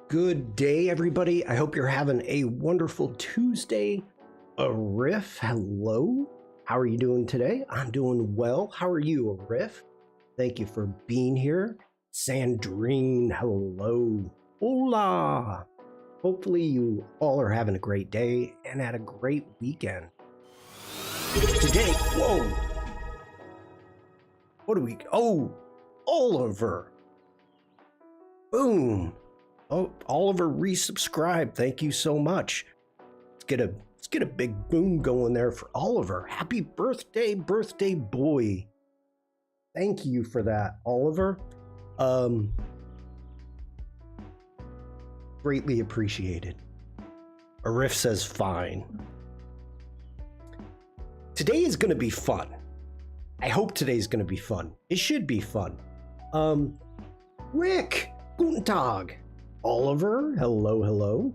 Good day, everybody. I hope you're having a wonderful Tuesday. Riff, hello. How are you doing today? I'm doing well. How are you, Riff? Thank you for being here. Sandrine, hello. Hola. Hopefully you all are having a great day and had a great weekend. Today, whoa. What do we, Oliver. Boom. Oh, Oliver resubscribed. Thank you so much. Let's get a big boom going there for Oliver. Happy birthday, birthday boy. Thank you for that, Oliver. Greatly appreciated. Arif says fine. Today is going to be fun. I hope today's going to be fun. It should be fun. Rick, guten Tag. Oliver, hello.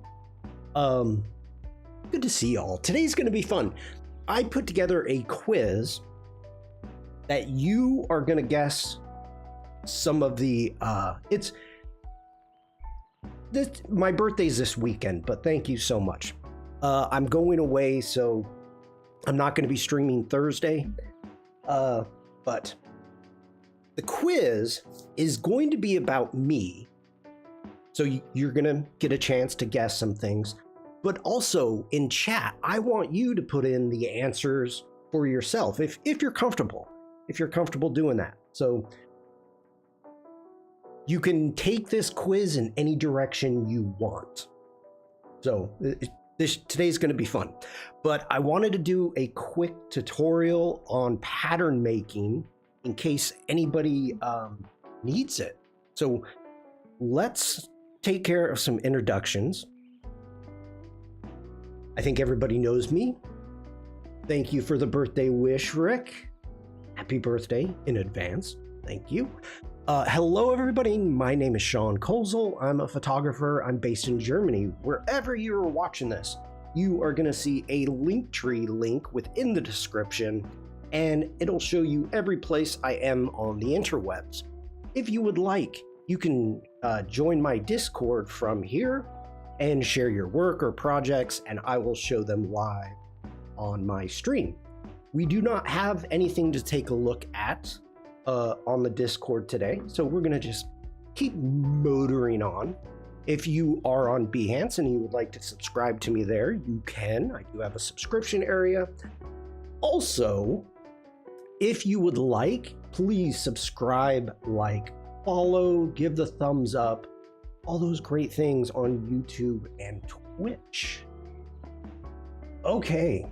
Good to see y'all. Today's going to be fun. I put together a quiz that you are going to guess some of the, my birthday's this weekend, but thank you so much. I'm going away, so I'm not going to be streaming Thursday, but the quiz is going to be about me. So you're going to get a chance to guess some things, but also in chat, I want you to put in the answers for yourself if you're comfortable doing that. So you can take this quiz in any direction you want. So today's going to be fun, but I wanted to do a quick tutorial on pattern making in case anybody needs it. So let's take care of some introductions. I think everybody knows me. Thank you for the birthday wish, Rick. Happy birthday in advance. Thank you. Hello, everybody. My name is Shawn. I'm a photographer. I'm based in Germany. Wherever you're watching this, you are going to see a Linktree link within the description, and it'll show you every place I am on the interwebs. If you would like, you can join my Discord from here and share your work or projects, and I will show them live on my stream. We do not have anything to take a look at on the Discord today, so we're going to just keep motoring on. If you are on Behance and you would like to subscribe to me there, you can. I do have a subscription area. Also, if you would like, please subscribe, like, follow, give the thumbs up, all those great things on YouTube and Twitch. Okay,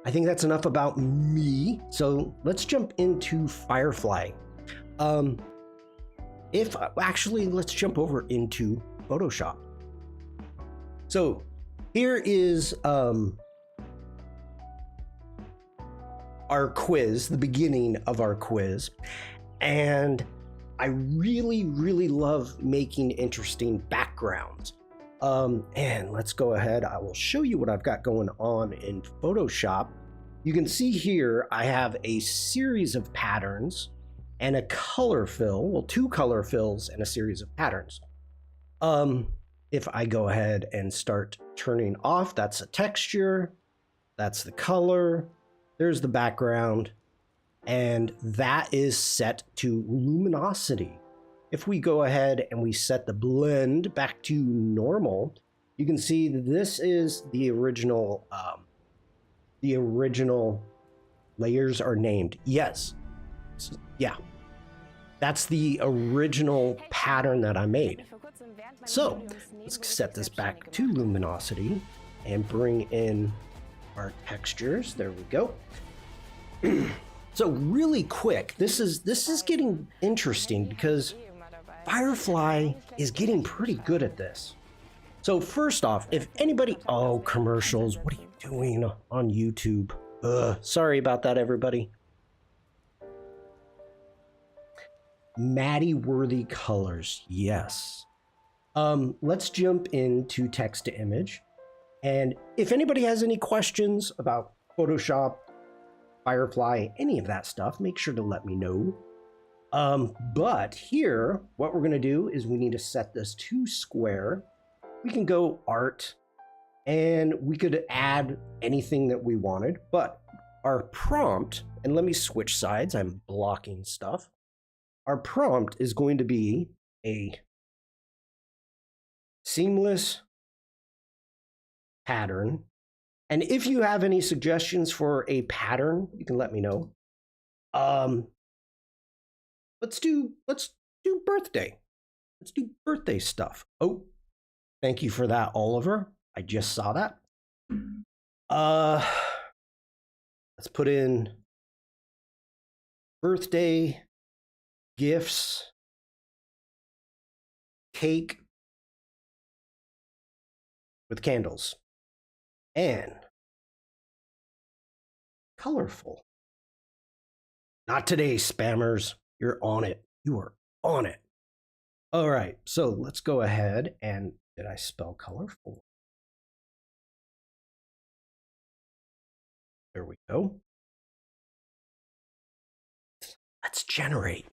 I think that's enough about me. So let's jump into Firefly. Let's jump over into Photoshop. So here is our quiz, the beginning of our quiz, and I really love making interesting backgrounds. And let's go ahead. I will show you what I've got going on in Photoshop. You can see here I have a series of patterns and a color fill, well, two color fills and a series of patterns. If I go ahead and start turning off, that's a texture, that's the color, there's the background, and that is set to luminosity. If we go ahead and we set the blend back to normal, you can see that this is the original layers are named. Yes. Yeah. That's the original pattern that I made. So let's set this back to luminosity and bring in our textures. There we go. So really quick, this is getting interesting because Firefly is getting pretty good at this. So first off, if anybody, commercials, what are you doing on YouTube? Sorry about that, everybody. Maddie Worthy colors, yes. Let's jump into text to image. And if anybody has any questions about Photoshop, Firefly, any of that stuff, make sure to let me know. But here, what we're going to do is we need to set this to square. We can go art, and we could add anything that we wanted, but our prompt, and let me switch sides, I'm blocking stuff. Our prompt is going to be a seamless pattern. And if you have any suggestions for a pattern, you can let me know. Let's do birthday. Let's do birthday stuff. Oh, thank you for that, Oliver. I just saw that. Let's put in birthday, gifts, cake with candles, and colorful. Not today, spammers. You're on it. You are on it. All right, so let's go ahead and, did I spell colorful? There we go. Let's generate.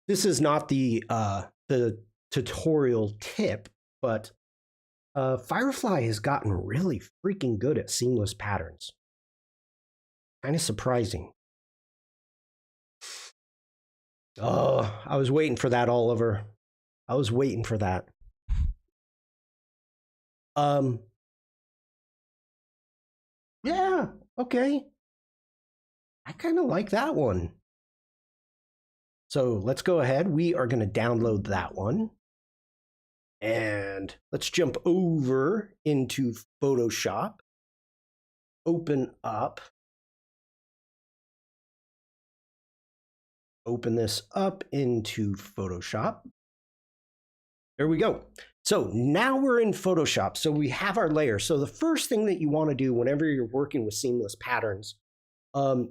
This is not the tutorial tip, but Firefly has gotten really freaking good at seamless patterns. Kind of surprising. Oh, I was waiting for that, Oliver. I was waiting for that. Yeah, okay. I kind of like that one. So let's go ahead. We are going to download that one. And let's jump over into Photoshop. Open up. Open this up into Photoshop. There we go. So now we're in Photoshop. So we have our layer. So the first thing that you want to do whenever you're working with seamless patterns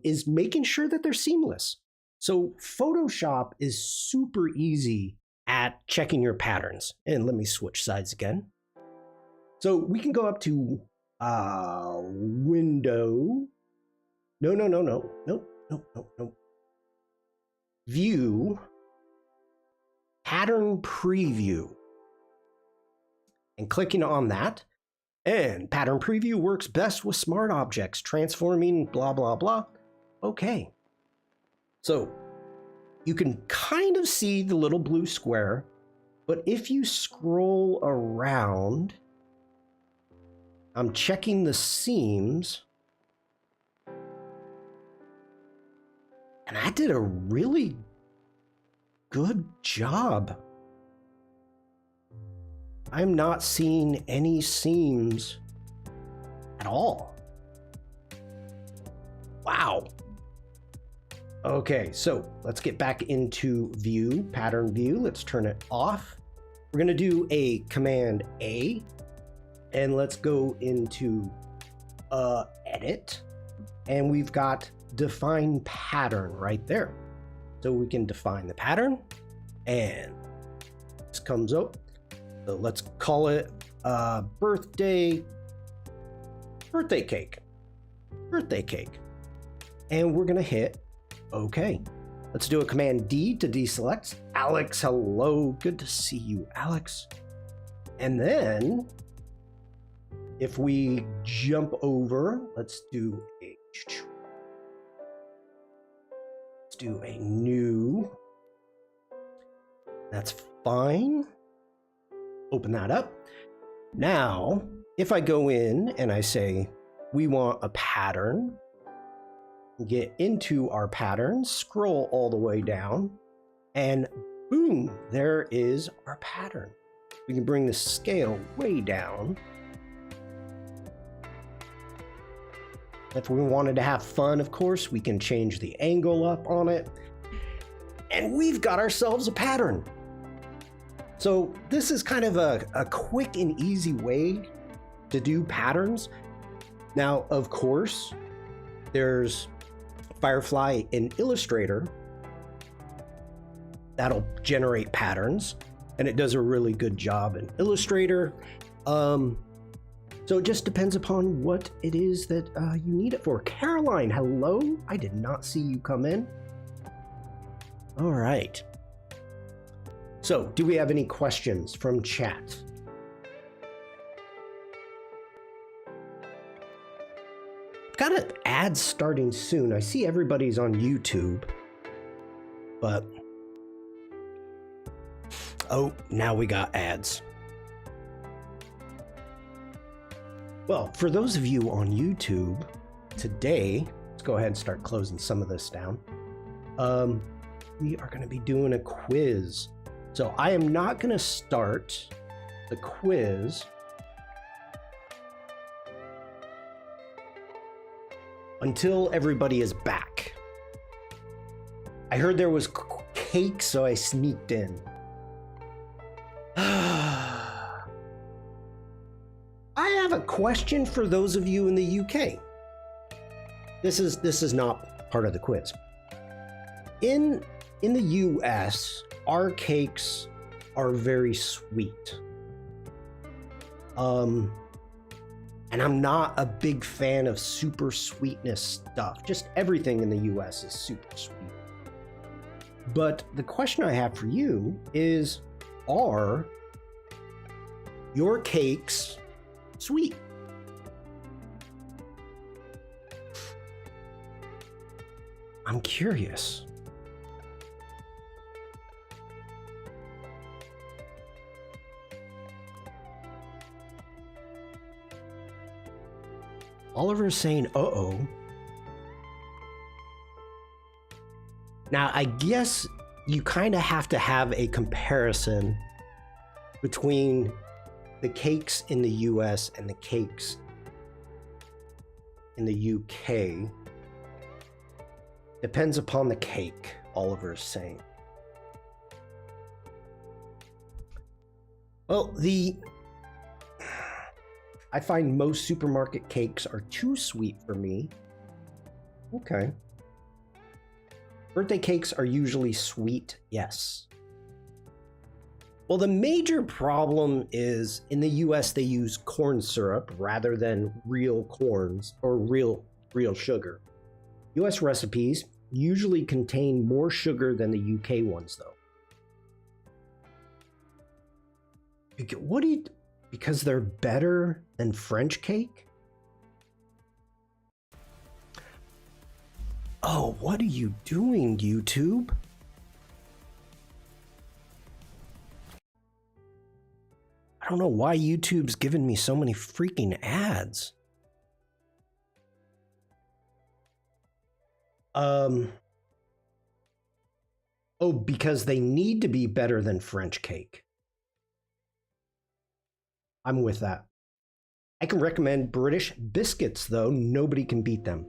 is making sure that they're seamless. So Photoshop is super easy at checking your patterns. And let me switch sides again. So we can go up to window. No. View, pattern preview. And clicking on that, and pattern preview works best with smart objects, transforming blah, blah, blah. Okay. So you can kind of see the little blue square, but if you scroll around, I'm checking the seams, and I did a really good job. I'm not seeing any seams at all. Wow. Okay, so let's get back into view, pattern view. Let's turn it off. We're gonna do a Command A, and let's go into edit, and we've got define pattern right there. So we can define the pattern, and this comes up. So let's call it birthday cake. And we're gonna hit OK. Let's do a Command D to deselect. Alex, hello, good to see you, Alex. And then if we jump over, let's do a new. That's fine. Open that up. Now, if I go in and I say, we want a pattern, get into our pattern, scroll all the way down, and boom, there is our pattern. We can bring the scale way down. If we wanted to have fun, of course, we can change the angle up on it. And we've got ourselves a pattern. So this is kind of a quick and easy way to do patterns. Now, of course, there's Firefly in Illustrator that'll generate patterns, and it does a really good job in Illustrator. So it just depends upon what it is that you need it for. Caroline, hello. I did not see you come in. All right. So, do we have any questions from chat? Got an ad starting soon. I see everybody's on YouTube, but oh, now we got ads. Well, for those of you on YouTube, today, let's go ahead and start closing some of this down. We are going to be doing a quiz. So I am not going to start the quiz until everybody is back. I heard there was cake, so I sneaked in. I have a question for those of you in the UK. This is not part of the quiz. In the US, our cakes are very sweet. And I'm not a big fan of super sweetness stuff. Just everything in the US is super sweet. But the question I have for you is, are your cakes sweet? I'm curious. Oliver's saying, uh-oh. Now, I guess you kind of have to have a comparison between the cakes in the US and the cakes in the UK. Depends upon the cake, Oliver's saying. Well, I find most supermarket cakes are too sweet for me. Okay. Birthday cakes are usually sweet, yes. Well, the major problem is in the US they use corn syrup rather than real corns or real sugar. US recipes usually contain more sugar than the UK ones, though. Because they're better than French cake? Oh, what are you doing, YouTube? I don't know why YouTube's giving me so many freaking ads. Oh, because they need to be better than French cake. I'm with that. I can recommend British biscuits, though. Nobody can beat them.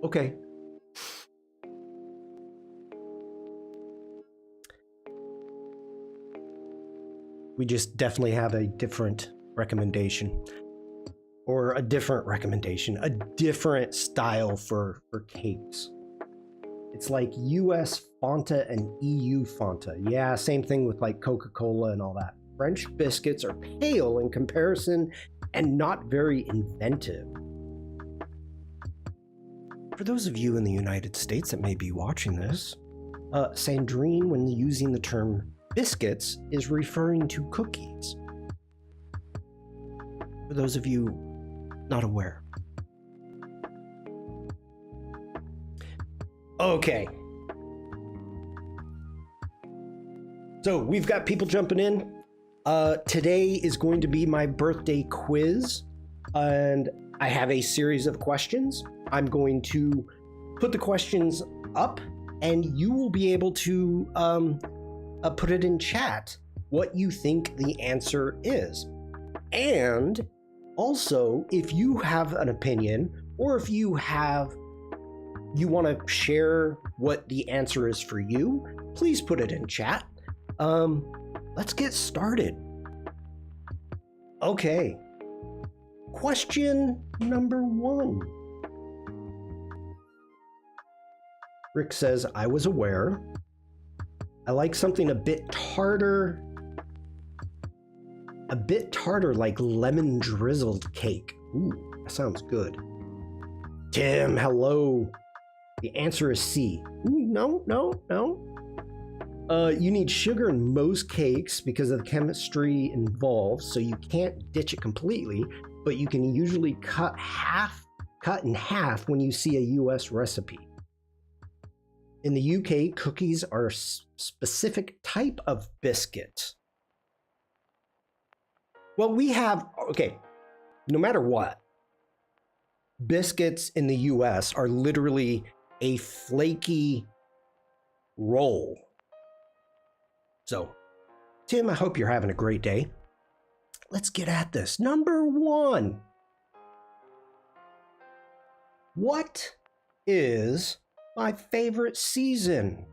Okay. We just definitely have a different recommendation. Or a different recommendation. A different style for cakes. It's like US Fanta and EU Fanta. Yeah, same thing with like Coca-Cola and all that. French biscuits are pale in comparison and not very inventive. For those of you in the United States that may be watching this, Sandrine, when using the term biscuits, is referring to cookies. For those of you not aware. Okay. So we've got people jumping in. Today is going to be my birthday quiz, and I have a series of questions. I'm going to put the questions up, and you will be able to put it in chat what you think the answer is. And also, if you have an opinion, or if you want to share what the answer is for you, please put it in chat. Let's get started. Okay. Question number 1. Rick says, I was aware. I like something a bit tartar like lemon drizzled cake. Ooh, that sounds good. Tim, hello. The answer is C. Ooh, no, no, no. You need sugar in most cakes because of the chemistry involved, so you can't ditch it completely, but you can usually cut in half when you see a US recipe. In the UK, cookies are a specific type of biscuit. Well, we have, okay, no matter what, biscuits in the US are literally a flaky roll. So, Tim, I hope you're having a great day. Let's get at this. Number 1. What is my favorite season?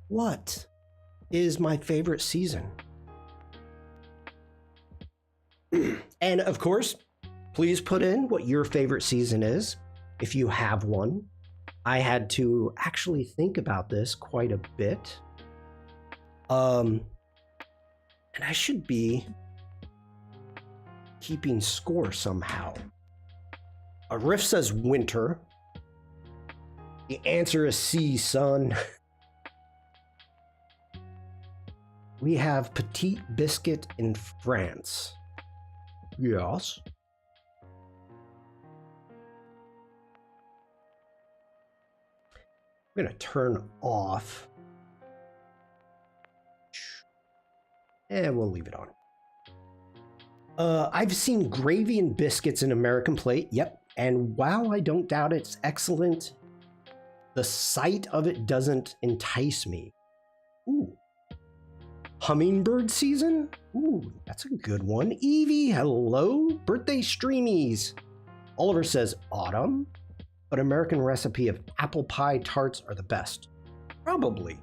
What is my favorite season? And of course, please put in what your favorite season is, if you have one. I had to actually think about this quite a bit. And I should be keeping score somehow. A Riff says winter. The answer is C, son. We have Petite Biscuit in France. Yes. I'm going to turn off. And we'll leave it on. I've seen gravy and biscuits in American Plate. Yep. And while I don't doubt it's excellent, the sight of it doesn't entice me. Ooh. Hummingbird season? Ooh, that's a good one. Evie, hello. Birthday streamies. Oliver says autumn, but American recipe of apple pie tarts are the best. Probably.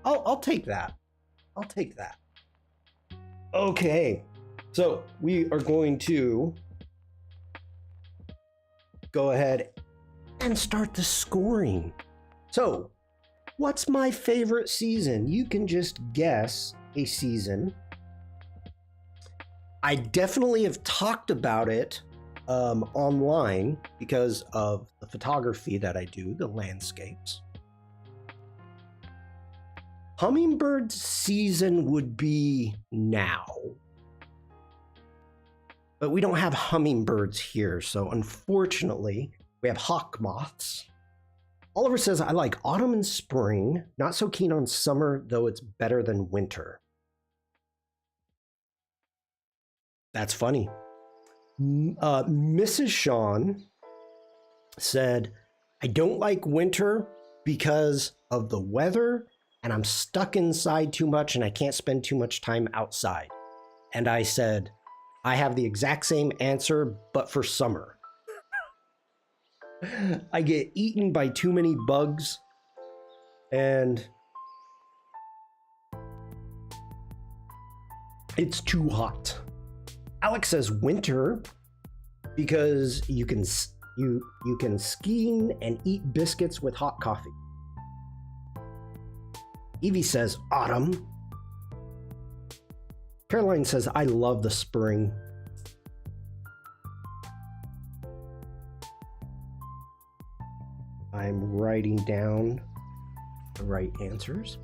I'll take that. I'll take that. Okay, so we are going to go ahead and start the scoring. So, what's my favorite season? You can just guess a season. I definitely have talked about it online because of the photography that I do, the landscapes. Hummingbird season would be now. But we don't have hummingbirds here, so unfortunately, we have hawk moths. Oliver says, I like autumn and spring, not so keen on summer, though it's better than winter. That's funny. Mrs. Shawn said, I don't like winter because of the weather, and I'm stuck inside too much and I can't spend too much time outside. And I said, I have the exact same answer, but for summer. I get eaten by too many bugs, and it's too hot. Alex says winter because you can ski and eat biscuits with hot coffee. Evie says autumn. Caroline says I love the spring. I'm writing down the right answers.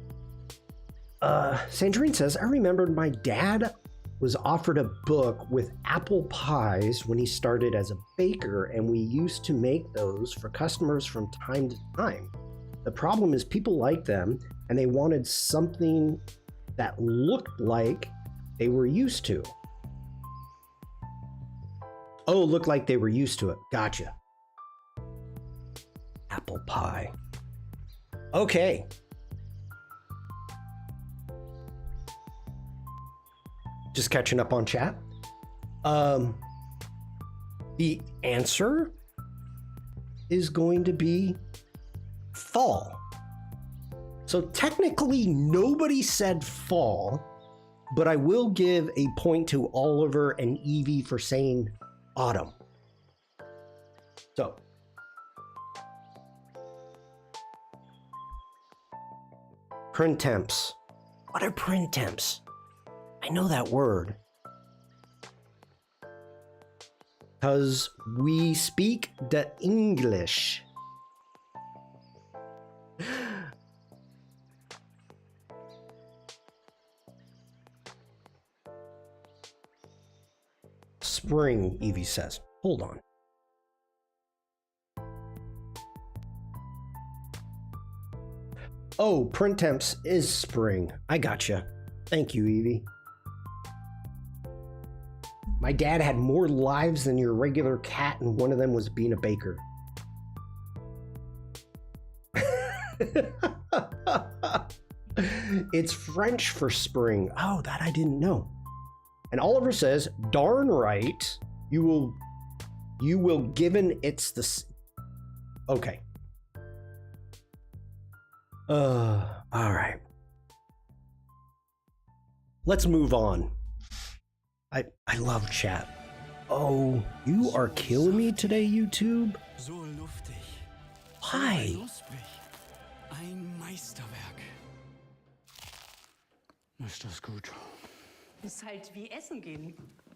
Sandrine says, I remembered my dad was offered a book with apple pies when he started as a baker, and we used to make those for customers from time to time. The problem is people like them, and they wanted something that looked like they were used to. Oh, looked like they were used to it. Gotcha. Apple pie. Okay. Just catching up on chat. The answer is going to be fall. So technically nobody said fall, but I will give a point to Oliver and Evie for saying autumn. So current temps. What are print temps? I know that word. Because we speak the English. Spring, Evie says. Hold on. Oh, print temps is spring. I gotcha. Thank you, Evie. My dad had more lives than your regular cat, and one of them was being a baker. It's French for spring. Oh, that I didn't know. And Oliver says, darn right, you will given it's the... Okay. All right. Let's move on. I love chat. Oh, you are killing me today, YouTube? So luftig. Why? Ein Meisterwerk. Ist das gut? Ist halt wie Essen gehen.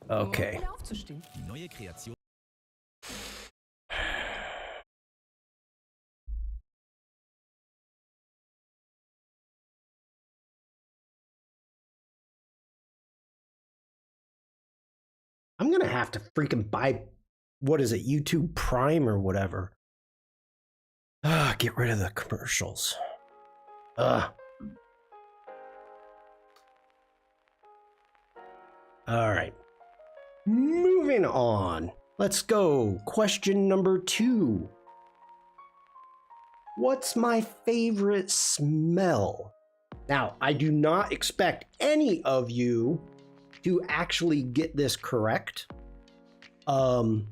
Okay. Nur, um aufzustehen. Die neue Kreation. I'm gonna have to freaking buy, what is it, YouTube Prime or whatever. Get rid of the commercials. All right. Moving on. Let's go. Question number 2. What's my favorite smell? Now, I do not expect any of you to actually get this correct. I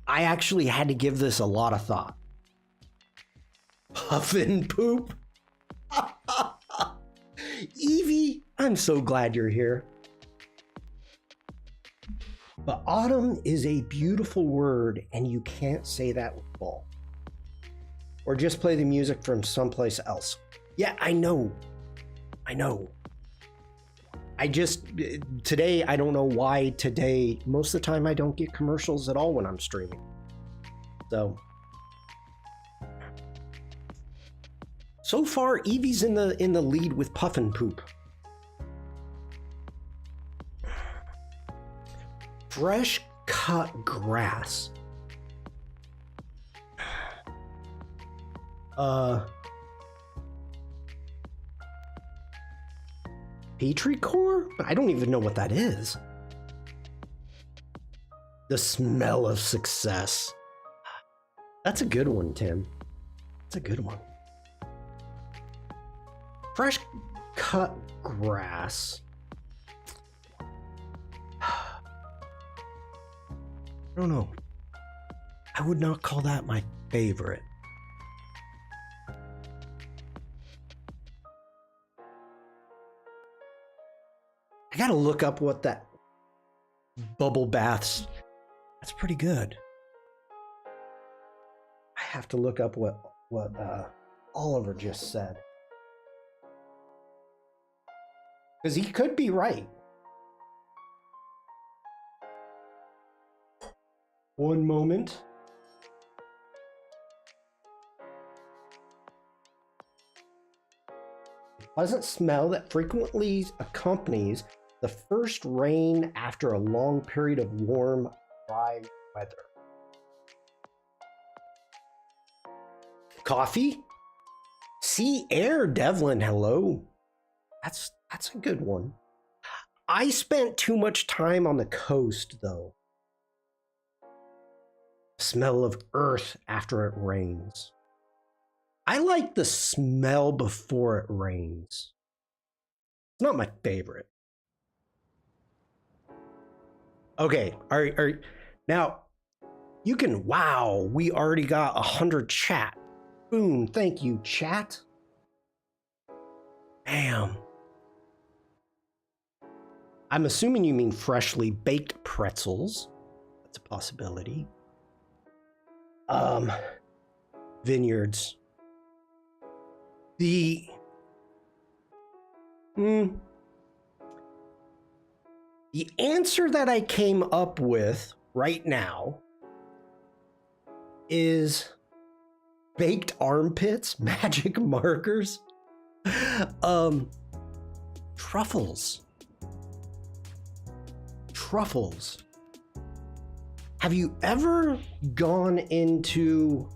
actually had to give this a lot of thought. Puffin poop. Evie, I'm so glad you're here. But autumn is a beautiful word, and you can't say that with fall. Or just play the music from someplace else. Yeah, I know. Today, I don't know why today, most of the time I don't get commercials at all when I'm streaming. So far, Evie's in the lead with Puffin Poop. Fresh cut grass. Petrichor? I don't even know what that is. The smell of success. That's a good one, Tim. That's a good one. Fresh cut grass. I don't know. I would not call that my favorite. I gotta look up what that bubble baths. That's pretty good. I have to look up what Oliver just said. Because he could be right. One moment. Pleasant smell that frequently accompanies the first rain after a long period of warm, dry weather. Coffee? Sea air, Devlin, hello. That's a good one. I spent too much time on the coast, though. Smell of earth after it rains. I like the smell before it rains. It's not my favorite. Okay, now you can, wow, we already got 100 chat. Boom, thank you, chat. Damn. I'm assuming you mean freshly baked pretzels. That's a possibility. Vineyards. The the answer that I came up with right now is baked armpits, magic markers, truffles. Truffles. Have you ever gone into,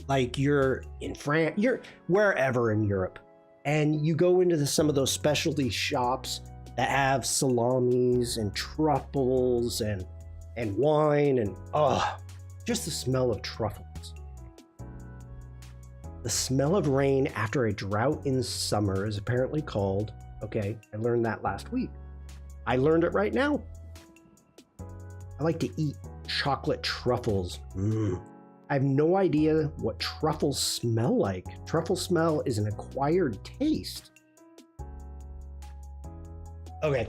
like, you're in France, you're wherever in Europe, and you go into some of those specialty shops that have salamis and truffles and wine and just the smell of truffles. The smell of rain after a drought in summer is apparently called, okay, I learned that last week. I learned it right now. I like to eat chocolate truffles. I have no idea what truffles smell like. Truffle smell is an acquired taste. Okay.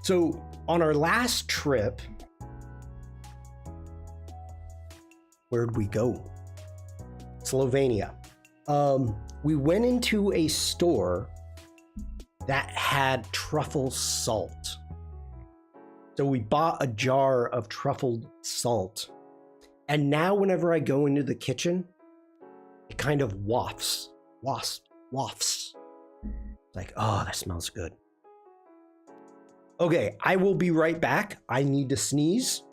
So on our last trip, where'd we go? Slovenia. We went into a store that had truffle salt. So we bought a jar of truffle salt. And now whenever I go into the kitchen, it kind of wafts. Like, oh, that smells good. Okay, I will be right back. I need to sneeze.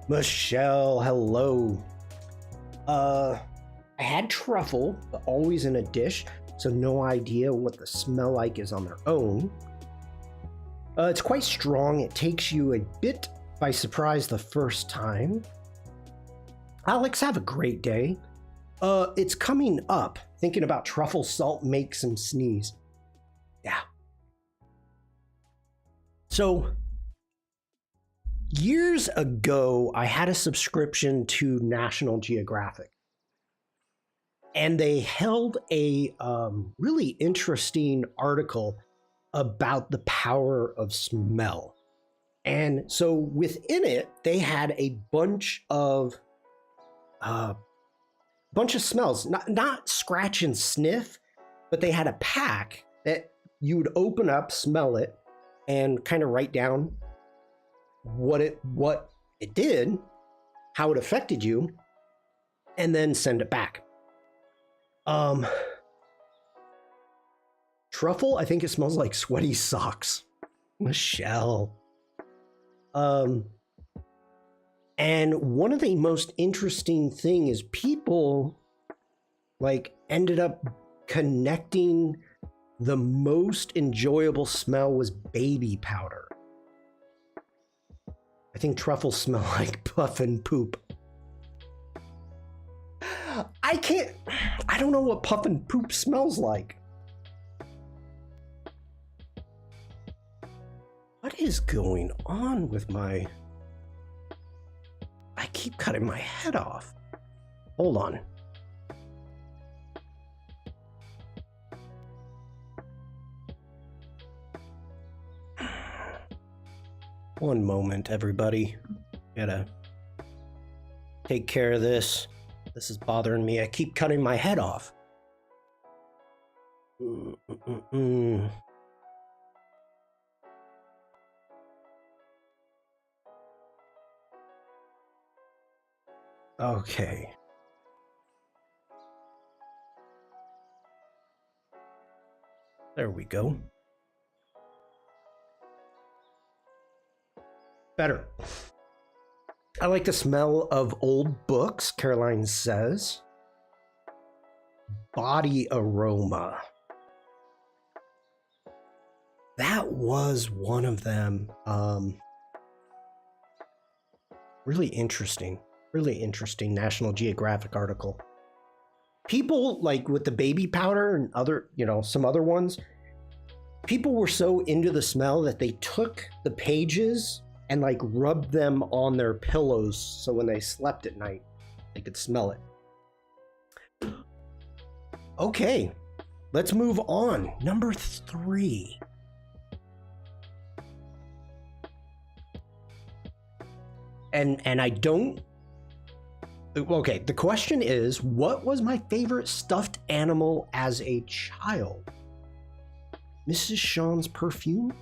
Michelle, hello. I had truffle, but always in a dish, so no idea what the smell like is on their own. It's quite strong. It takes you a bit by surprise the first time. Alex, have a great day. It's coming up. Thinking about truffle salt makes him sneeze. Yeah. So, years ago, I had a subscription to National Geographic. And they held a really interesting article about the power of smell. And so within it, they had a bunch of smells, not scratch and sniff, but they had a pack that you would open up, smell it, and kind of write down what it did, how it affected you, and then send it back. Truffle, I think it smells like sweaty socks. Michelle. And one of the most interesting thing is people like ended up connecting the most enjoyable smell was baby powder. I think truffles smell like puff and poop. I don't know what puff and poop smells like. What is going on with my... I keep cutting my head off. Hold on. One moment, everybody. Gotta take care of this. This is bothering me. I keep cutting my head off. Okay. There we go. Better. I like the smell of old books, Caroline says. Body aroma. That was one of them. Really interesting National Geographic article. People like with the baby powder and other, some other ones, people were so into the smell that they took the pages and like rubbed them on their pillows so when they slept at night, they could smell it. Okay, let's move on. Number 3. And I don't... Okay, the question is, what was my favorite stuffed animal as a child? Mrs. Shawn's perfume?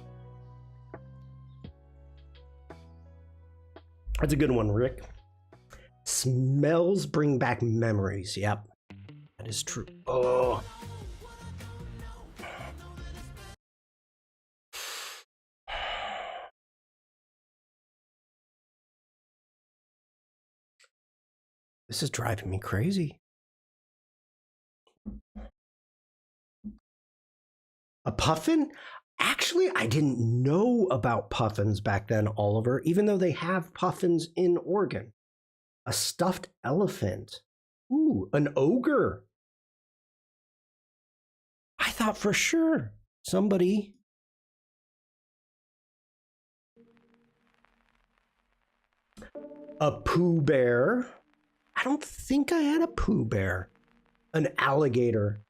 That's a good one, Rick. Smells bring back memories. Yep, that is true. Oh. This is driving me crazy. A puffin? Actually, I didn't know about puffins back then, Oliver, even though they have puffins in Oregon. A stuffed elephant. Ooh, an ogre. I thought for sure somebody... A Pooh Bear. I don't think I had a Pooh Bear. An alligator.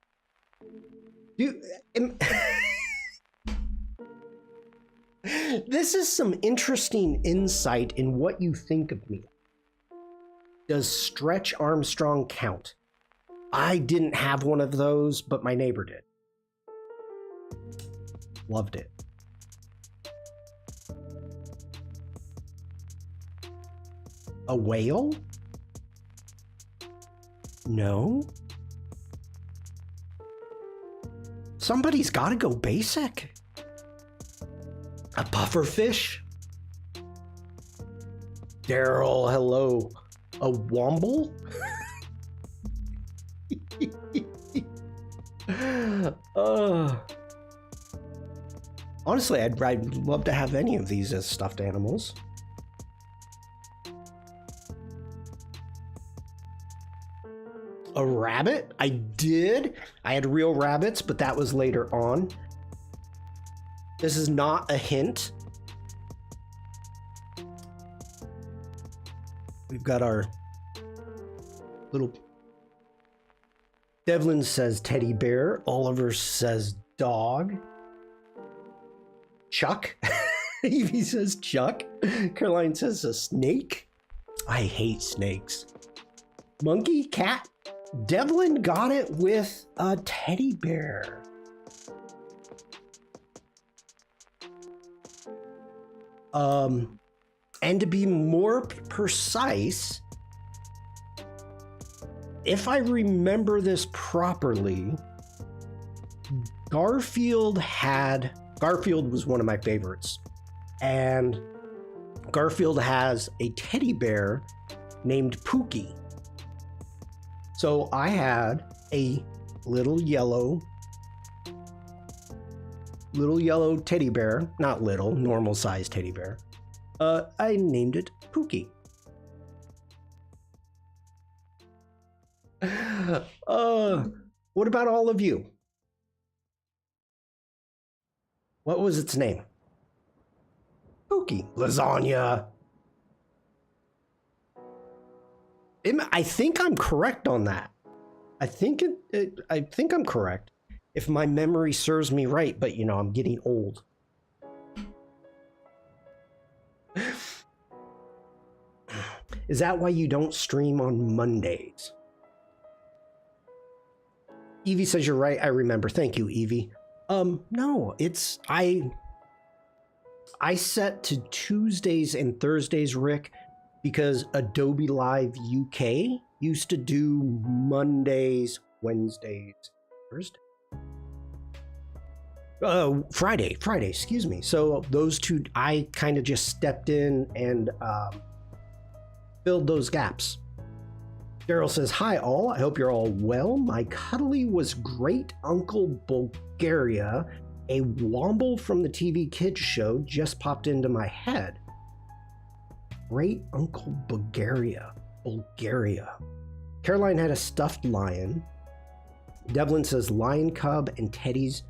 This is some interesting insight in what you think of me. Does Stretch Armstrong count? I didn't have one of those, but my neighbor did. Loved it. A whale? No. Somebody's got to go basic. A pufferfish? Daryl, hello. A womble? Honestly, I'd love to have any of these as stuffed animals. A rabbit? I did. I had real rabbits, but that was later on. This is not a hint. We've got our little... Devlin says teddy bear. Oliver says dog. Chuck. Evie says Chuck. Caroline says a snake. I hate snakes. Monkey? Cat? Devlin got it with a teddy bear. And to be more precise, if I remember this properly, Garfield was one of my favorites. And Garfield has a teddy bear named Pookie. So I had a little yellow teddy bear, not little, normal sized teddy bear. I named it Pookie. What about all of you? What was its name? Pookie. Lasagna. I think I'm correct on that. I think I'm correct. If my memory serves me right, but I'm getting old. Is that why you don't stream on Mondays? Evie says you're right. I remember. Thank you, Evie. No, it's I set to Tuesdays and Thursdays, Rick, because Adobe Live UK used to do Mondays, Wednesdays, Thursday. Friday, excuse me. So those two, I kind of just stepped in and filled those gaps. Daryl says, hi all, I hope you're all well. My cuddly was great Uncle Bulgaria A womble from the TV Kids show just popped into my head. Great Uncle Bulgaria. Caroline had a stuffed lion. Devlin says lion cub and Teddy's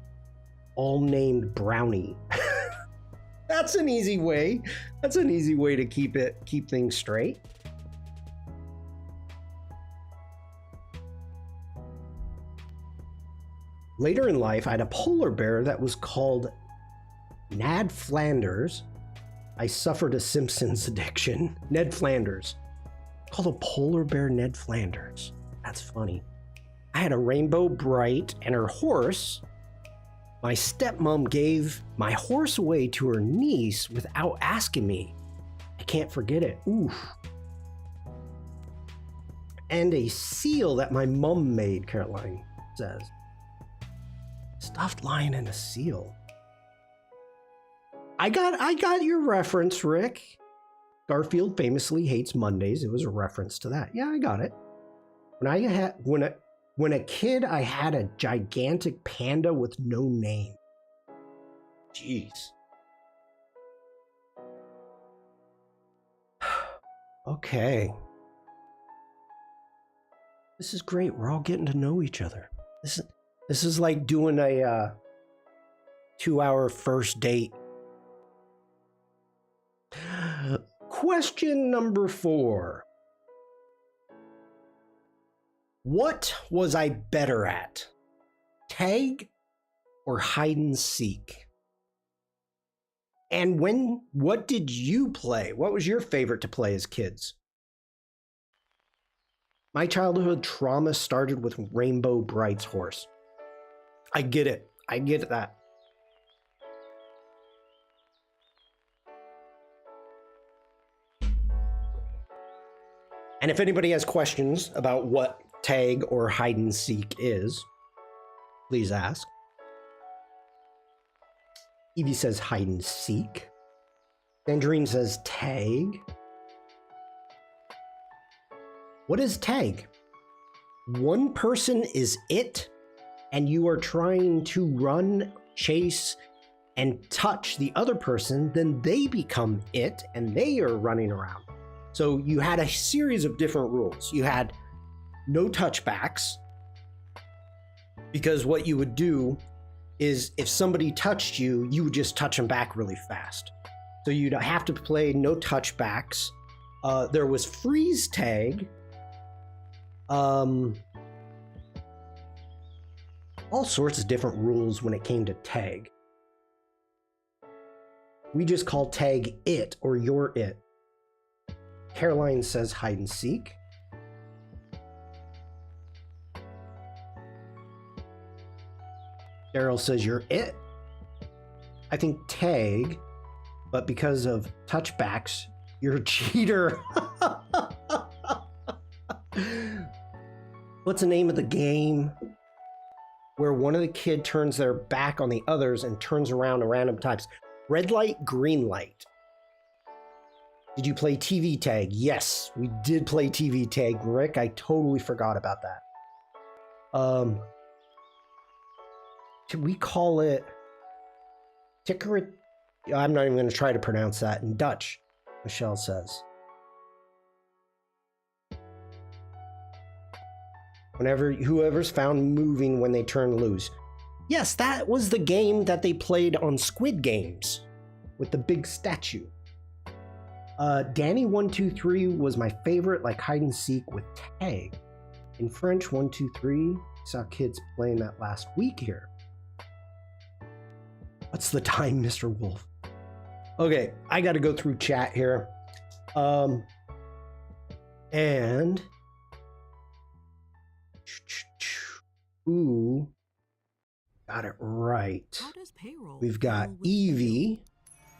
all named Brownie. That's an easy way. That's an easy way to keep things straight. Later in life, I had a polar bear that was called Ned Flanders. I suffered a Simpsons addiction. Ned Flanders. Called a polar bear Ned Flanders. That's funny. I had a Rainbow Bright and her horse. My stepmom gave my horse away to her niece without asking me. I can't forget it. Oof. And a seal that my mom made, Caroline says. Stuffed lion and a seal. I got your reference, Rick. Garfield famously hates Mondays. It was a reference to that. Yeah, I got it. When a kid, I had a gigantic panda with no name. Jeez. Okay. This is great. We're all getting to know each other. This is like doing a 2-hour first date. Question number 4. What was I better at? Tag or hide and seek? And what did you play? What was your favorite to play as kids? My childhood trauma started with Rainbow Bright's horse. I get it. I get that. And if anybody has questions about what tag or hide and seek is, please ask. Evie says hide and seek. Tangerine says tag. What is tag? One person is it, and you are trying to run, chase, and touch the other person, then they become it, and they are running around. So you had a series of different rules. You had no touchbacks, because what you would do is if somebody touched you, you would just touch them back really fast. So you'd have to play no touchbacks. There was freeze tag. All sorts of different rules when it came to tag. We just call tag it or you're it. Caroline says hide and seek. Daryl says you're it. I think tag, but because of touchbacks, you're a cheater. What's the name of the game where one of the kid turns their back on the others and turns around at random times? Red light, green light. Did you play TV tag? Yes, we did play TV tag, Rick. I totally forgot about that. Should we call it ticker? I'm not even going to try to pronounce that in Dutch, Michelle says. Whenever whoever's found moving when they turn loose. Yes, that was the game that they played on Squid Games with the big statue. Danny123 was my favorite, like hide and seek with tag. In French, 123. Saw kids playing that last week here. What's the time, Mr. Wolf? Okay, I got to go through chat here. And ooh, got it right. We've got Evie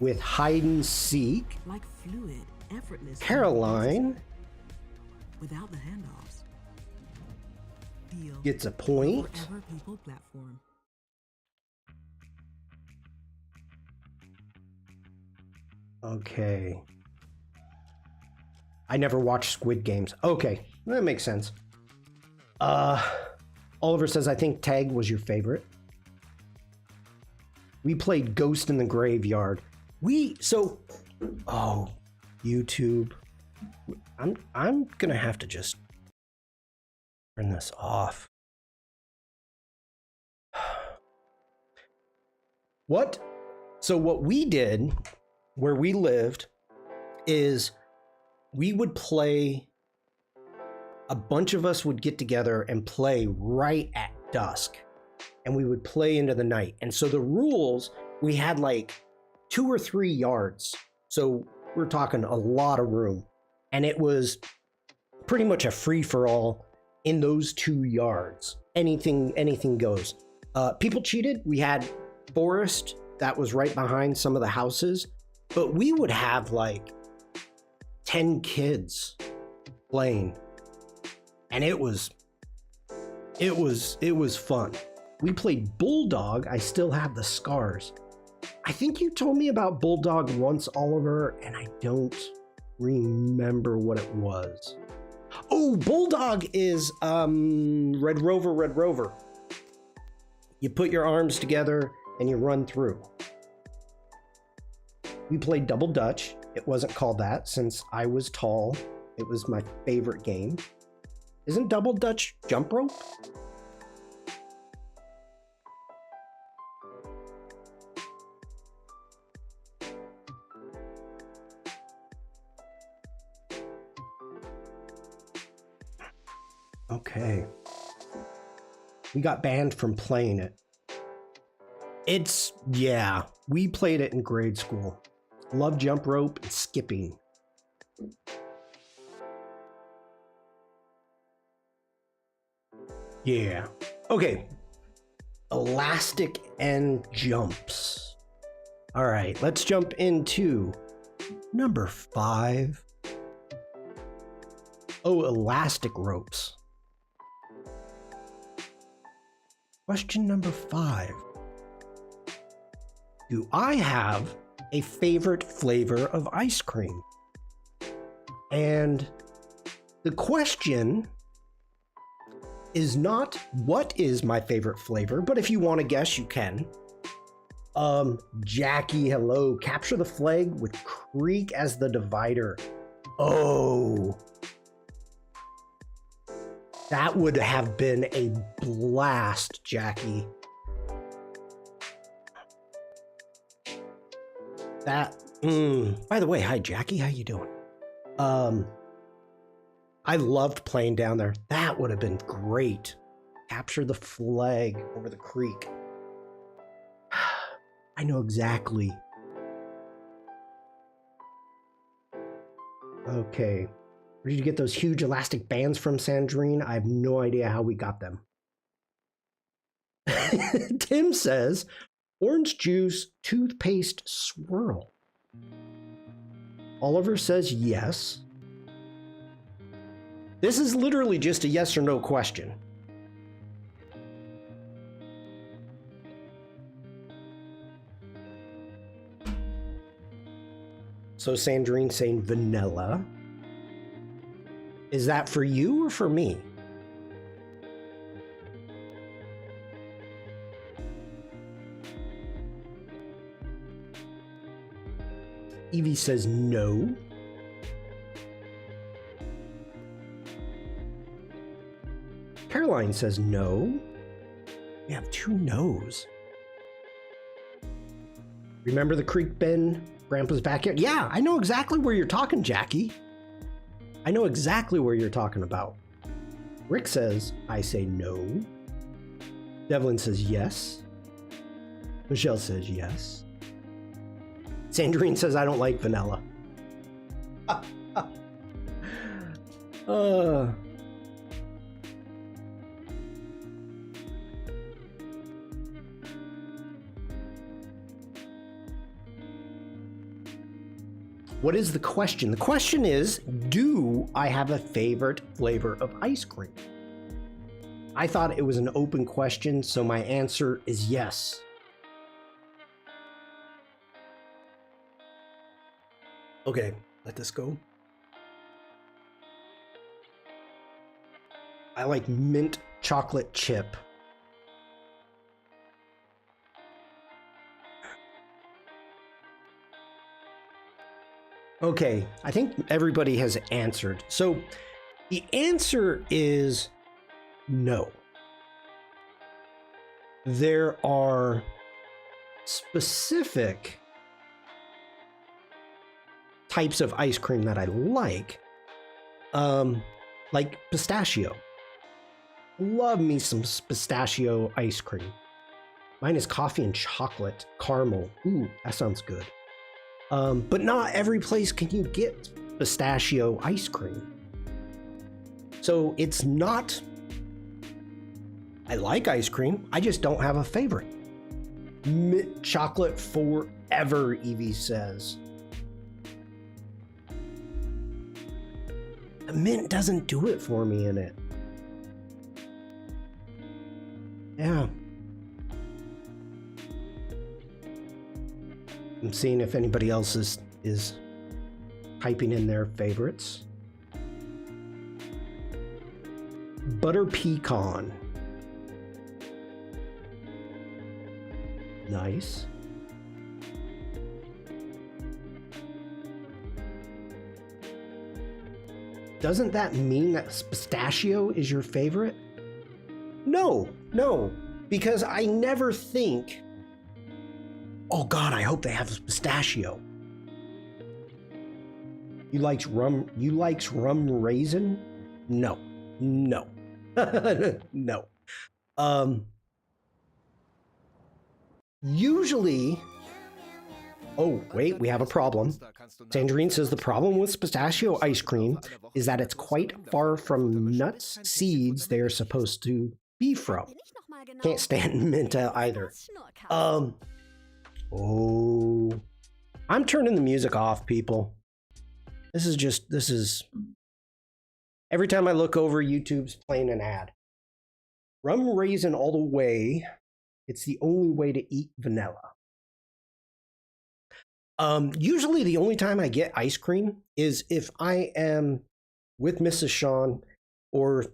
with hide and seek. Like fluid, effortless. Caroline without the handoffs. Feel gets a point. Forever people platform. Okay. I never watched Squid Games. Okay, that makes sense. Oliver says, I think tag was your favorite. We played Ghost in the Graveyard. Oh, YouTube. I'm gonna have to just turn this off. What we did where we lived is we would play, a bunch of us would get together and play right at dusk, and we would play into the night. And so the rules, we had like 2 or 3 yards. So we're talking a lot of room, and it was pretty much a free for all in those 2 yards. Anything goes. People cheated. We had forest that was right behind some of the houses, but we would have like 10 kids playing, and it was fun. We played Bulldog. I still have the scars. I think you told me about Bulldog once, Oliver, and I don't remember what it was. Oh, Bulldog is Red Rover. You put your arms together and you run through. We played Double Dutch. It wasn't called that since I was tall. It was my favorite game. Isn't Double Dutch jump rope? Okay. We got banned from playing it. Yeah, we played it in grade school. Love jump rope and skipping. Yeah. Okay. Elastic and jumps. All right, let's jump into number 5. Oh, elastic ropes. Question number 5. Do I have a favorite flavor of ice cream? And the question is not what is my favorite flavor, but if you want to guess, you can. Jackie, hello. Capture the flag with Creek as the divider. Oh. That would have been a blast, Jackie. By the way, hi Jackie, how you doing? I loved playing down there. That would have been great. Capture the flag over the creek. I know exactly. Okay. Where did you get those huge elastic bands from, Sandrine? I have no idea how we got them. Tim says, orange juice, toothpaste swirl. Oliver says yes. This is literally just a yes or no question. So Sandrine saying vanilla. Is that for you or for me? Evie says no. Caroline says no. We have 2 no's. Remember the creek bend? Grandpa's backyard? Yeah, I know exactly where you're talking, Jackie. I know exactly where you're talking about. Rick says, I say no. Devlin says yes. Michelle says yes. Sandrine says, I don't like vanilla. What is the question? The question is, do I have a favorite flavor of ice cream? I thought it was an open question, so my answer is yes. Okay, let this go. I like mint chocolate chip. Okay, I think everybody has answered. So the answer is no. There are specific types of ice cream that I like pistachio. Love me some pistachio ice cream. Mine is coffee and chocolate caramel. Ooh, that sounds good. But not every place can you get pistachio ice cream. So it's not, I like ice cream, I just don't have a favorite. Mint chocolate forever, Evie says. The mint doesn't do it for me in it. Yeah. I'm seeing if anybody else is typing in their favorites. Butter pecan. Nice. Doesn't that mean that pistachio is your favorite? No, because I never think, oh God, I hope they have pistachio. You likes rum raisin? No. No. Usually, oh wait, we have a problem. Tangerine says the problem with pistachio ice cream is that it's quite far from nuts, seeds they are supposed to be from. Can't stand mint either. Oh, I'm turning the music off, people. This is every time I look over, YouTube's playing an ad. Rum raisin all the way. It's the only way to eat vanilla. Usually the only time I get ice cream is if I am with Mrs. Shawn or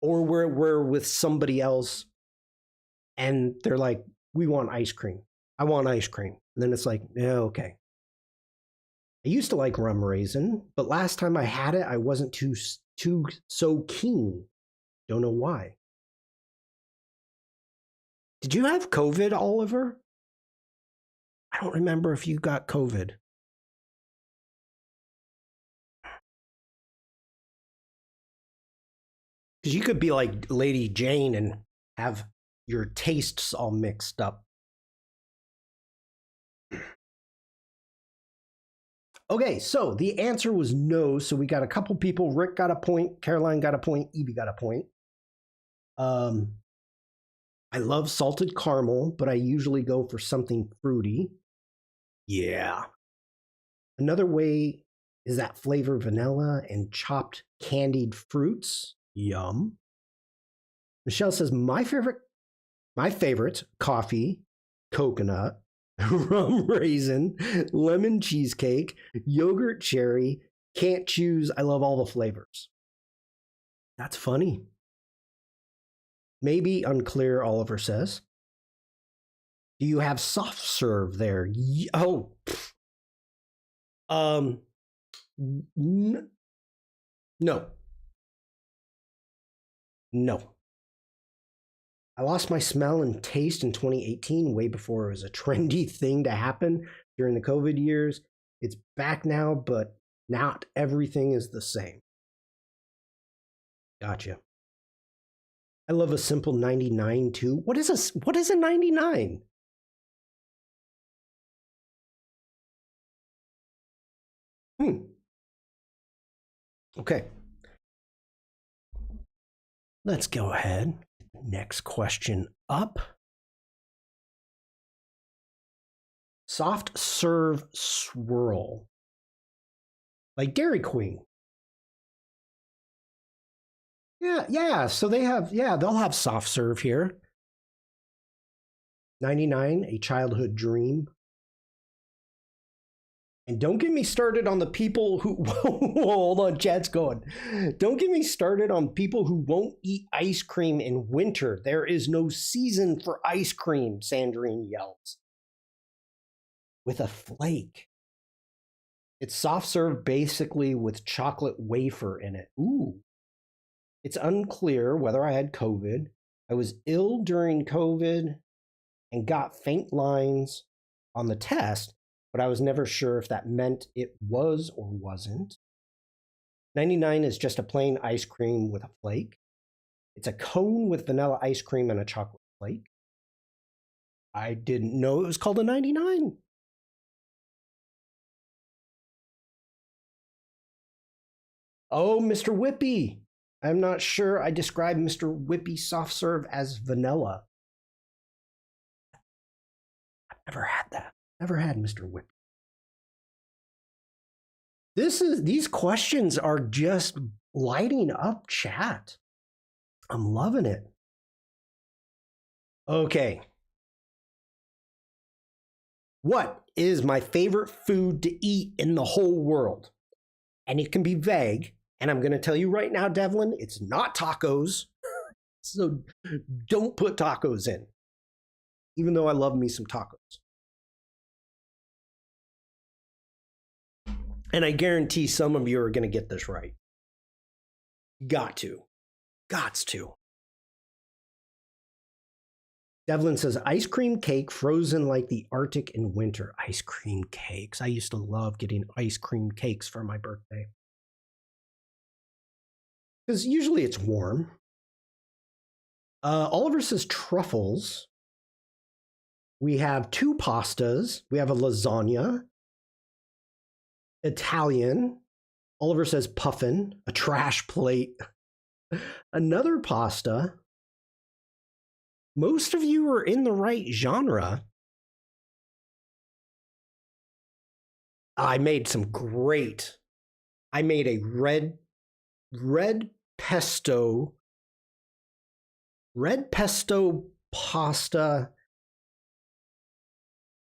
we're with somebody else and they're like, we want ice cream. I want ice cream. And then it's like, yeah, okay. I used to like rum raisin, but last time I had it, I wasn't so keen. Don't know why. Did you have COVID, Oliver? I don't remember if you got COVID. Because you could be like Lady Jane and have your tastes all mixed up. Okay, so the answer was no. So we got a couple people. Rick got a point. Caroline got a point. Evie got a point. I love salted caramel, but I usually go for something fruity. Yeah. Another way is that flavor vanilla and chopped candied fruits. Yum. Michelle says my favorite coffee, coconut, rum raisin, lemon cheesecake, yogurt cherry. Can't choose. I love all the flavors. That's funny. Maybe unclear, Oliver says. Do you have soft serve there? Oh. No. No. I lost my smell and taste in 2018, way before it was a trendy thing to happen during the COVID years. It's back now, but not everything is the same. Gotcha. I love a simple 99 too. What is a 99? Okay. Let's go ahead. Next question up. Soft serve swirl. Like Dairy Queen. Yeah. So they'll have soft serve here. 99, a childhood dream. And don't get me started on the people who, hold on, chat's going. Don't get me started on people who won't eat ice cream in winter. There is no season for ice cream, Sandrine yells. with a flake. It's soft serve basically with chocolate wafer in it. Ooh. It's unclear whether I had COVID. I was ill during COVID and got faint lines on the test, but I was never sure if that meant it was or wasn't. 99 is just a plain ice cream with a flake. It's a cone with vanilla ice cream and a chocolate flake. I didn't know it was called a 99. Oh, Mr. Whippy. I'm not sure I described Mr. Whippy soft serve as vanilla. I've never had that. Never had Mr. Whippy. These questions are just lighting up chat. I'm loving it. Okay. What is my favorite food to eat in the whole world? And it can be vague. And I'm going to tell you right now, Devlin, it's not tacos. So don't put tacos in. Even though I love me some tacos. And I guarantee some of you are going to get this right. Got to. Gots to. Devlin says, ice cream cake frozen like the Arctic in winter. Ice cream cakes. I used to love getting ice cream cakes for my birthday. Because usually it's warm. Oliver says truffles. We have 2 pastas. We have a lasagna. Italian. Oliver says puffin, a trash plate. Another pasta. Most of you are in the right genre. I made a red pesto pasta.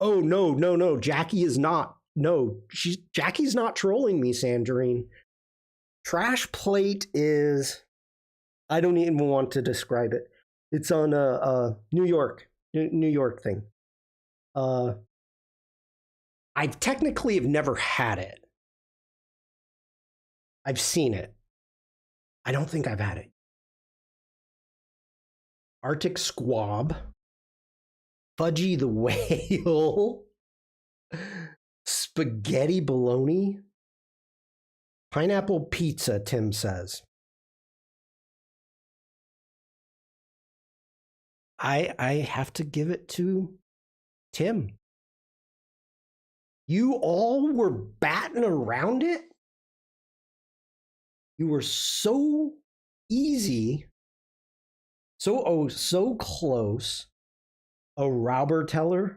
Oh, no. Jackie is not. No, Jackie's not trolling me, Sandrine. Trash plate is, I don't even want to describe it. It's on a New York thing. I technically have never had it. I've seen it. I don't think I've had it. Arctic squab. Fudgy the whale. Spaghetti bologna. Pineapple pizza, Tim says. I have to give it to Tim. You all were batting around it. You were so easy. So close. A Rauberteller.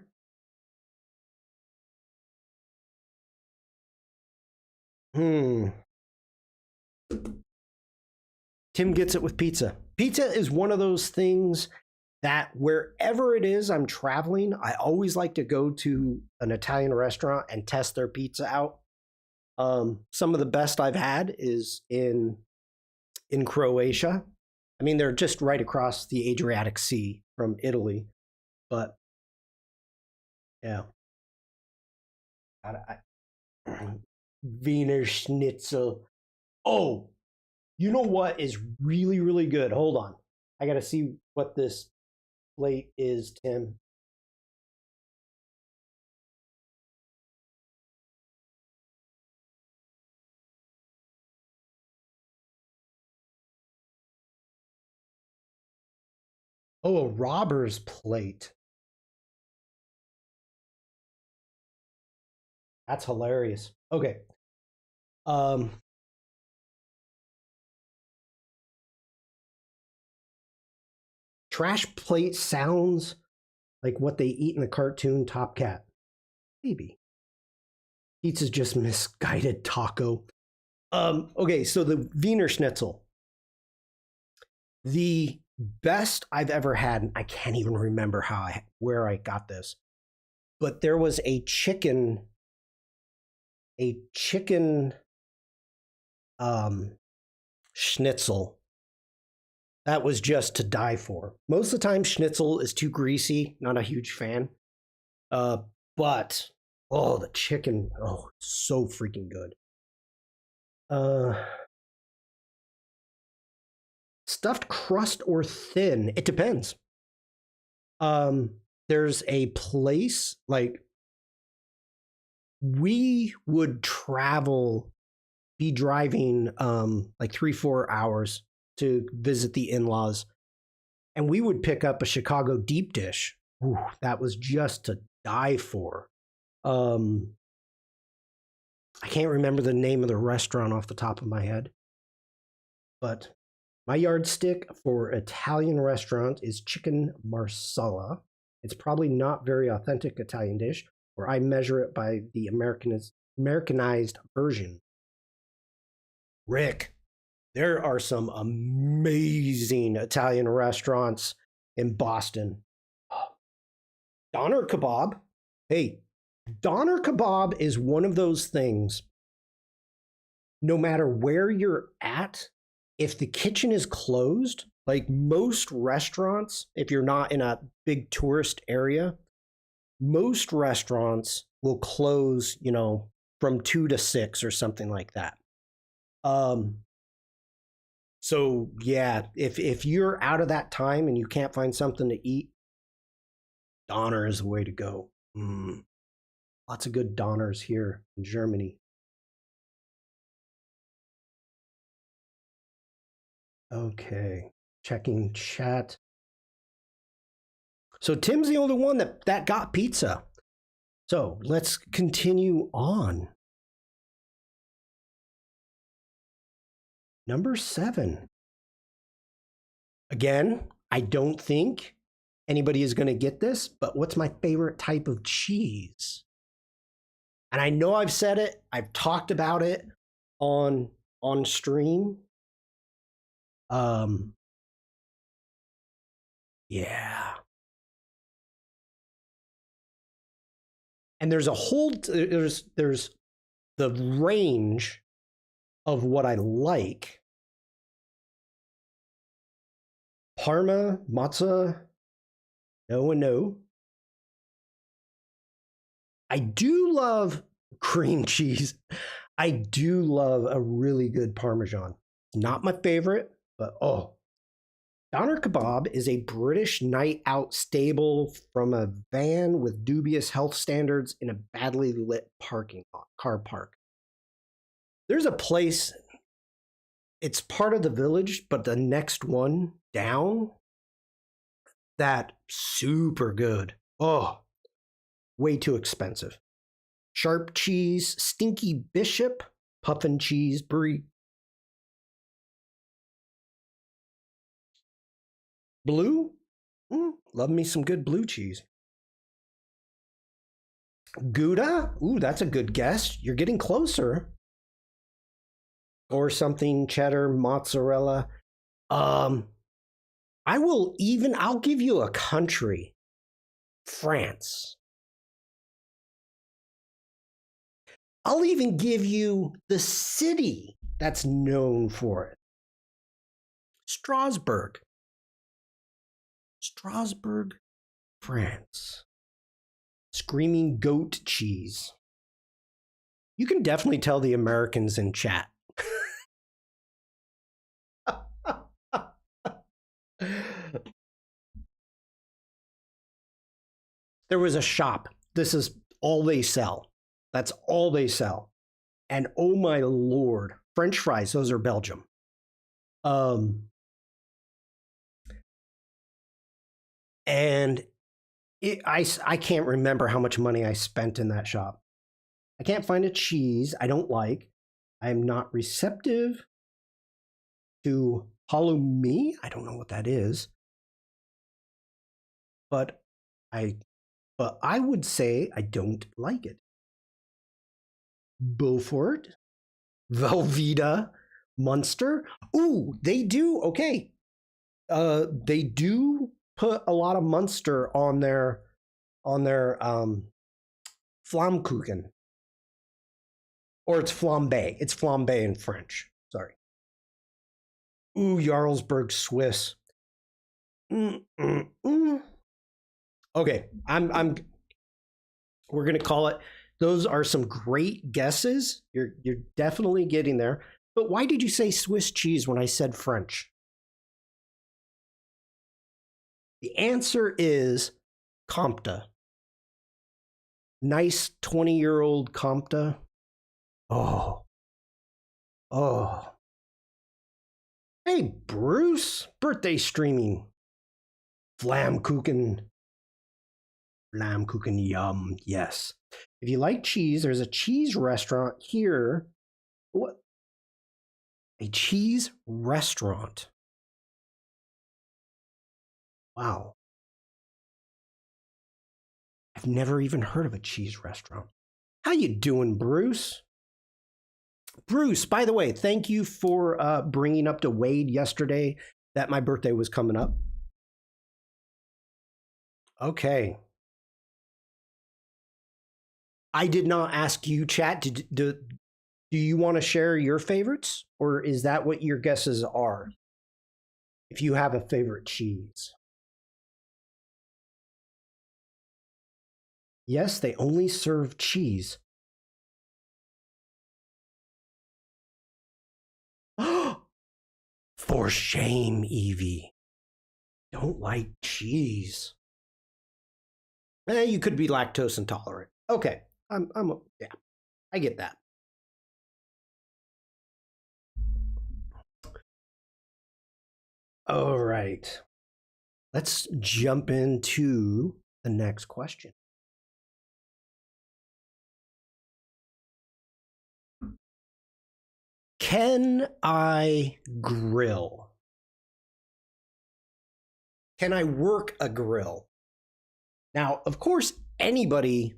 Tim gets it with pizza. Pizza is one of those things that wherever it is I'm traveling, I always like to go to an Italian restaurant and test their pizza out. Some of the best I've had is in Croatia. I mean, they're just right across the Adriatic Sea from Italy. But yeah. Wiener Schnitzel. Oh, you know what is really, really good? Hold on. I got to see what this plate is, Tim. Oh, a robber's plate. That's hilarious. Okay. Trash plate sounds like what they eat in the cartoon Top Cat. Maybe. Pizza's just misguided taco. Okay, so the Wiener Schnitzel. The best I've ever had, and I can't even remember where I got this, but there was a chicken schnitzel that was just to die for. Most of the time schnitzel is too greasy, not a huge fan. But Oh, the chicken. Oh, so freaking good. Uh, Stuffed crust or thin? It depends. There's a place like we would be driving like 3-4 hours to visit the in-laws, and we would pick up a Chicago deep dish. Ooh, that was just to die for. I can't remember the name of the restaurant off the top of my head, but my yardstick for Italian restaurant is chicken marsala. It's probably not very authentic Italian dish, or I measure it by the Americanized version. Rick, there are some amazing Italian restaurants in Boston. Doner kebab. Hey, doner kebab is one of those things, no matter where you're at, if the kitchen is closed, like most restaurants, if you're not in a big tourist area, most restaurants will close, from 2 to 6 or something like that. So yeah, if you're out of that time and you can't find something to eat, Donner is the way to go. Lots of good Donners here in Germany. Okay, checking chat. So Tim's the only one that got pizza. So let's continue on. Number 7. Again, I don't think anybody is going to get this, but what's my favorite type of cheese? And I know I've said it, I've talked about it on stream. Yeah. And there's the range of what I like. Parma, mozza, no and no. I do love cream cheese. I do love a really good Parmesan. Not my favorite, but Doner kebab is a British night out stable from a van with dubious health standards in a badly lit car park. There's a place, it's part of the village, but the next one down, that super good. Oh, way too expensive. Sharp cheese, stinky bishop, puffin cheese, brie. Blue? Love me some good blue cheese. Gouda? Ooh, that's a good guess. You're getting closer. Or something cheddar, mozzarella. I'll give you a country. France. I'll even give you the city that's known for it. Strasbourg, France. Screaming goat cheese. You can definitely tell the Americans in chat. There was a shop. This is all they sell. That's all they sell. And oh my Lord, French fries, those are Belgium. And I can't remember how much money I spent in that shop. I can't find a cheese I don't like. I'm not receptive to halloumi. I don't know what that is. But I would say I don't like it. Beaufort, Velveeta, Munster. Ooh, they do. Okay. They do put a lot of Munster on their Flammkuchen. Or it's flambe. It's flambe in French. Sorry. Ooh, Jarlsberg Swiss. Okay, we're gonna call it. Those are some great guesses. You're definitely getting there. But why did you say Swiss cheese when I said French? The answer is Comte. Nice 20-year-old Comte. Oh. Oh. Hey, Bruce. Birthday streaming. Flammkuchen. Flammkuchen, yum. Yes. If you like cheese, there's a cheese restaurant here. What? A cheese restaurant. Wow. I've never even heard of a cheese restaurant. How you doing, Bruce? Bruce, by the way, thank you for bringing up to Wade yesterday that my birthday was coming up. Okay. I did not ask you, chat. Do you want to share your favorites? Or is that what your guesses are? If you have a favorite cheese. Yes, they only serve cheese. For shame, Evie. Don't like cheese. You could be lactose intolerant. Okay, yeah, I get that. All right, let's jump into the next question. Can I grill? Can I work a grill? Now, of course, anybody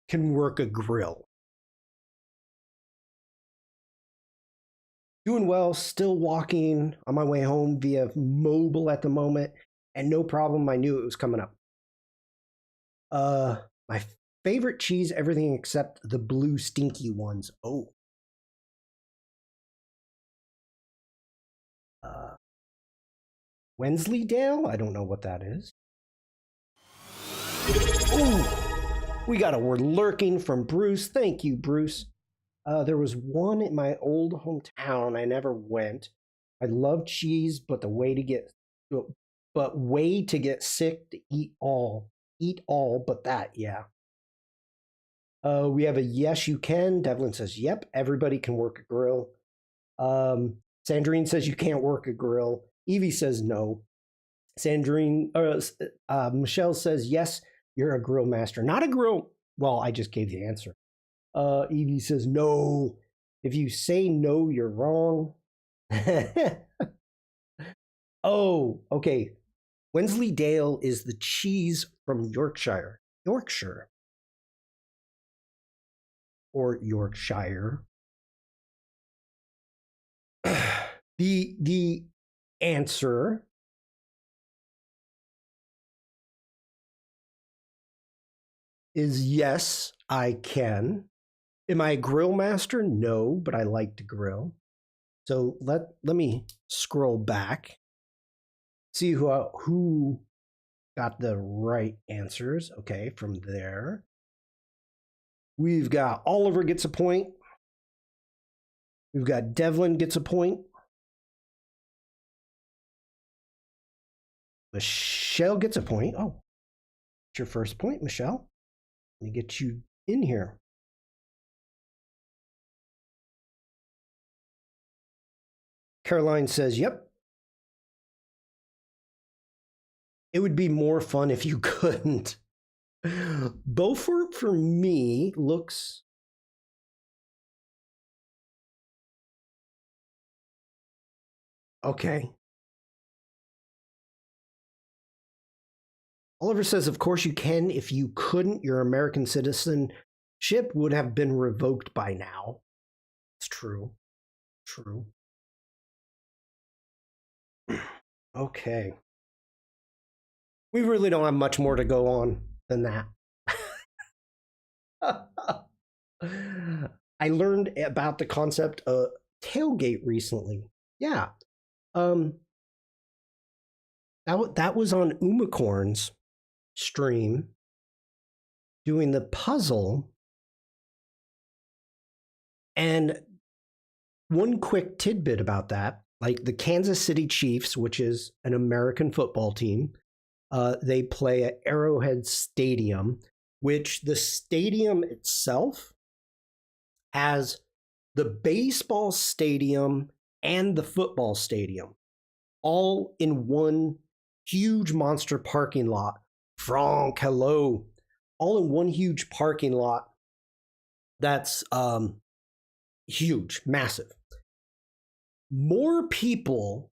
can work a grill. Doing well, still walking on my way home via mobile at the moment, and no problem, I knew it was coming up. My favorite cheese, everything except the blue stinky ones. Oh. Wensleydale? I don't know what that is. Ooh, we got a word lurking from Bruce. Thank you, Bruce. There was one in my old hometown. I never went. I love cheese, but way to get sick to eat all but that, yeah. We have a yes, you can. Devlin says, yep, everybody can work a grill. Sandrine says you can't work a grill. Evie says no. Michelle says, yes, you're a grill master. Not a grill. Well, I just gave the answer. Evie says, no. If you say no, you're wrong. Oh, okay. Wensleydale is the cheese from Yorkshire. Or Yorkshire. The answer is yes, I can. Am I a grill master? No, but I like to grill. So let me scroll back. See who got the right answers. Okay, from there. We've got Oliver gets a point. We've got Devlin gets a point. Michelle gets a point. Oh, it's your first point, Michelle. Let me get you in here. Caroline says, yep. It would be more fun if you couldn't. Beaufort for me looks... Okay. Oliver says, of course you can. If you couldn't, your American citizenship would have been revoked by now. It's true. True. Okay. We really don't have much more to go on than that. I learned about the concept of tailgate recently. Yeah. That was on Umacorn's stream doing the puzzle And one quick tidbit about that, like the Kansas City Chiefs, which is an American football team, they play at Arrowhead Stadium, which the stadium itself has the baseball stadium and the football stadium all in one huge monster parking lot. Frank, hello. All in one huge parking lot that's huge, massive. More people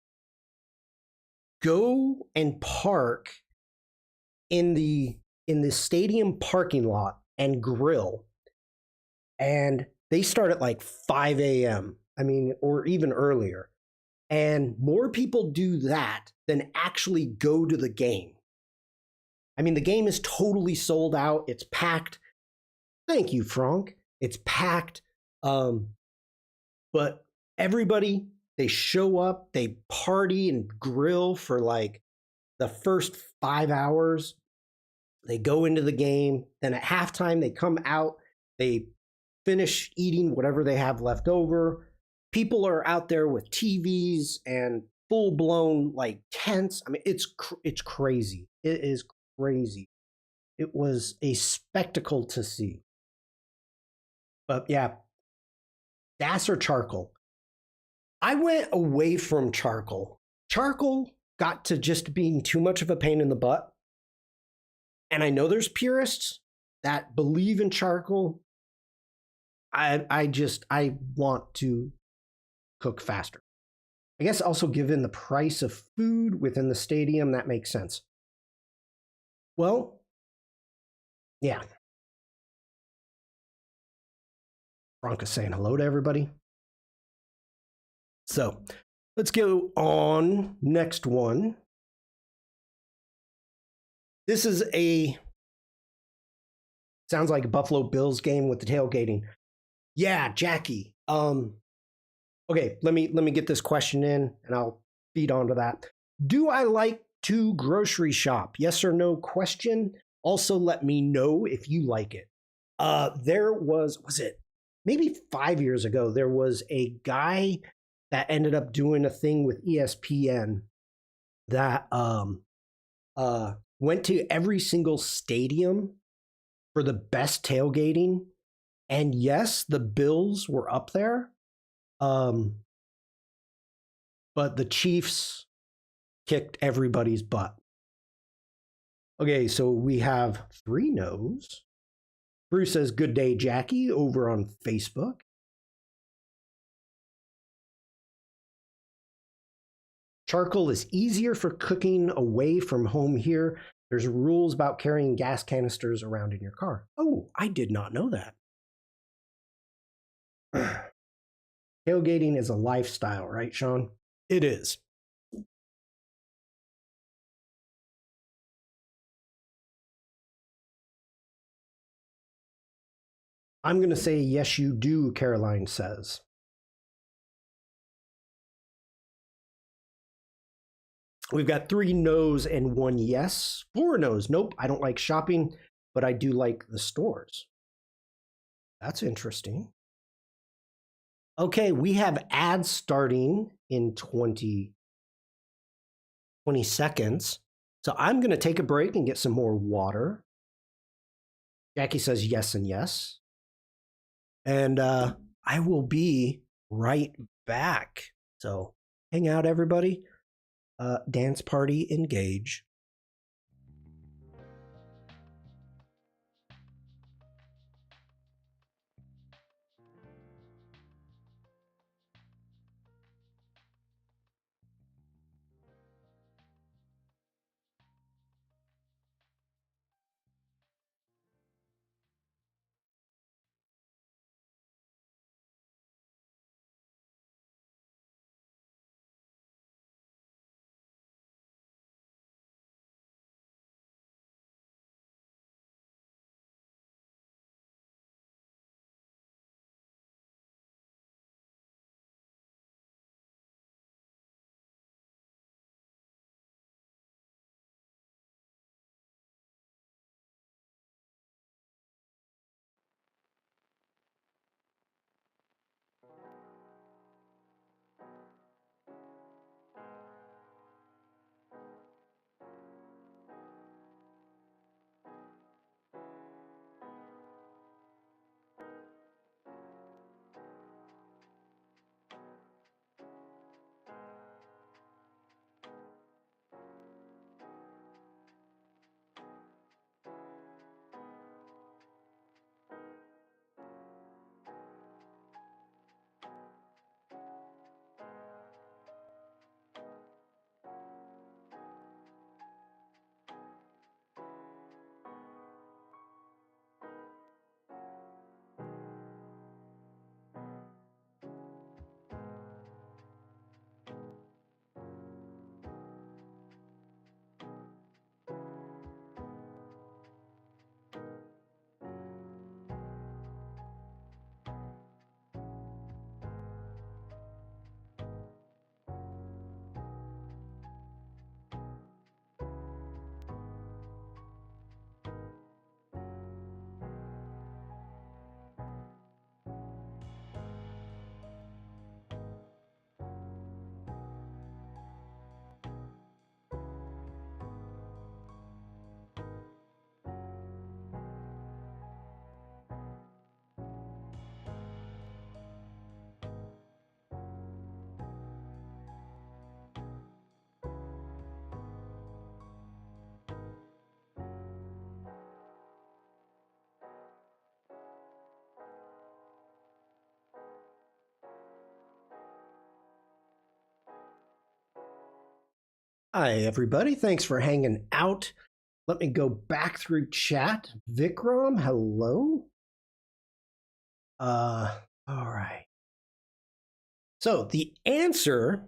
go and park in the stadium parking lot and grill, and they start at like 5 a.m. I mean, or even earlier. And more people do that than actually go to the game. I mean, the game is totally sold out. It's packed. Thank you, Frank. It's packed. But everybody, they show up, they party and grill for like the first 5 hours. They go into the game. Then at halftime, they come out. They finish eating whatever they have left over. People are out there with TVs and full-blown like tents. I mean, it's crazy. It is crazy. It was a spectacle to see. But yeah, gas or charcoal? I went away from charcoal. Charcoal got to just being too much of a pain in the butt. And I know there's purists that believe in charcoal. I want to cook faster. I guess also given the price of food within the stadium, that makes sense. Well, yeah. Bronca's saying hello to everybody. So let's go on. Next one. This is sounds like a Buffalo Bills game with the tailgating. Yeah, Jackie. Okay, let me get this question in and I'll feed onto that. Do I like to grocery shop? Yes or no question. Also let me know if you like it. There was it maybe 5 years ago, there was a guy that ended up doing a thing with ESPN that went to every single stadium for the best tailgating. And yes, the Bills were up there. But the Chiefs kicked everybody's butt. Okay, so we have 3 no's. Bruce says, "Good day, Jackie," over on Facebook. Charcoal is easier for cooking away from home here. There's rules about carrying gas canisters around in your car. Oh, I did not know that. Tailgating is a lifestyle, right, Shawn? It is. I'm going to say, yes, you do, Caroline says. We've got 3 no's and 1 yes. 4 no's. Nope, I don't like shopping, but I do like the stores. That's interesting. Okay, we have ads starting in 20 seconds. So I'm going to take a break and get some more water. Jackie says yes and yes. And I will be right back. So hang out, everybody. Dance party engage. Hi, everybody. Thanks for hanging out. Let me go back through chat. Vikram, hello. All right. So the answer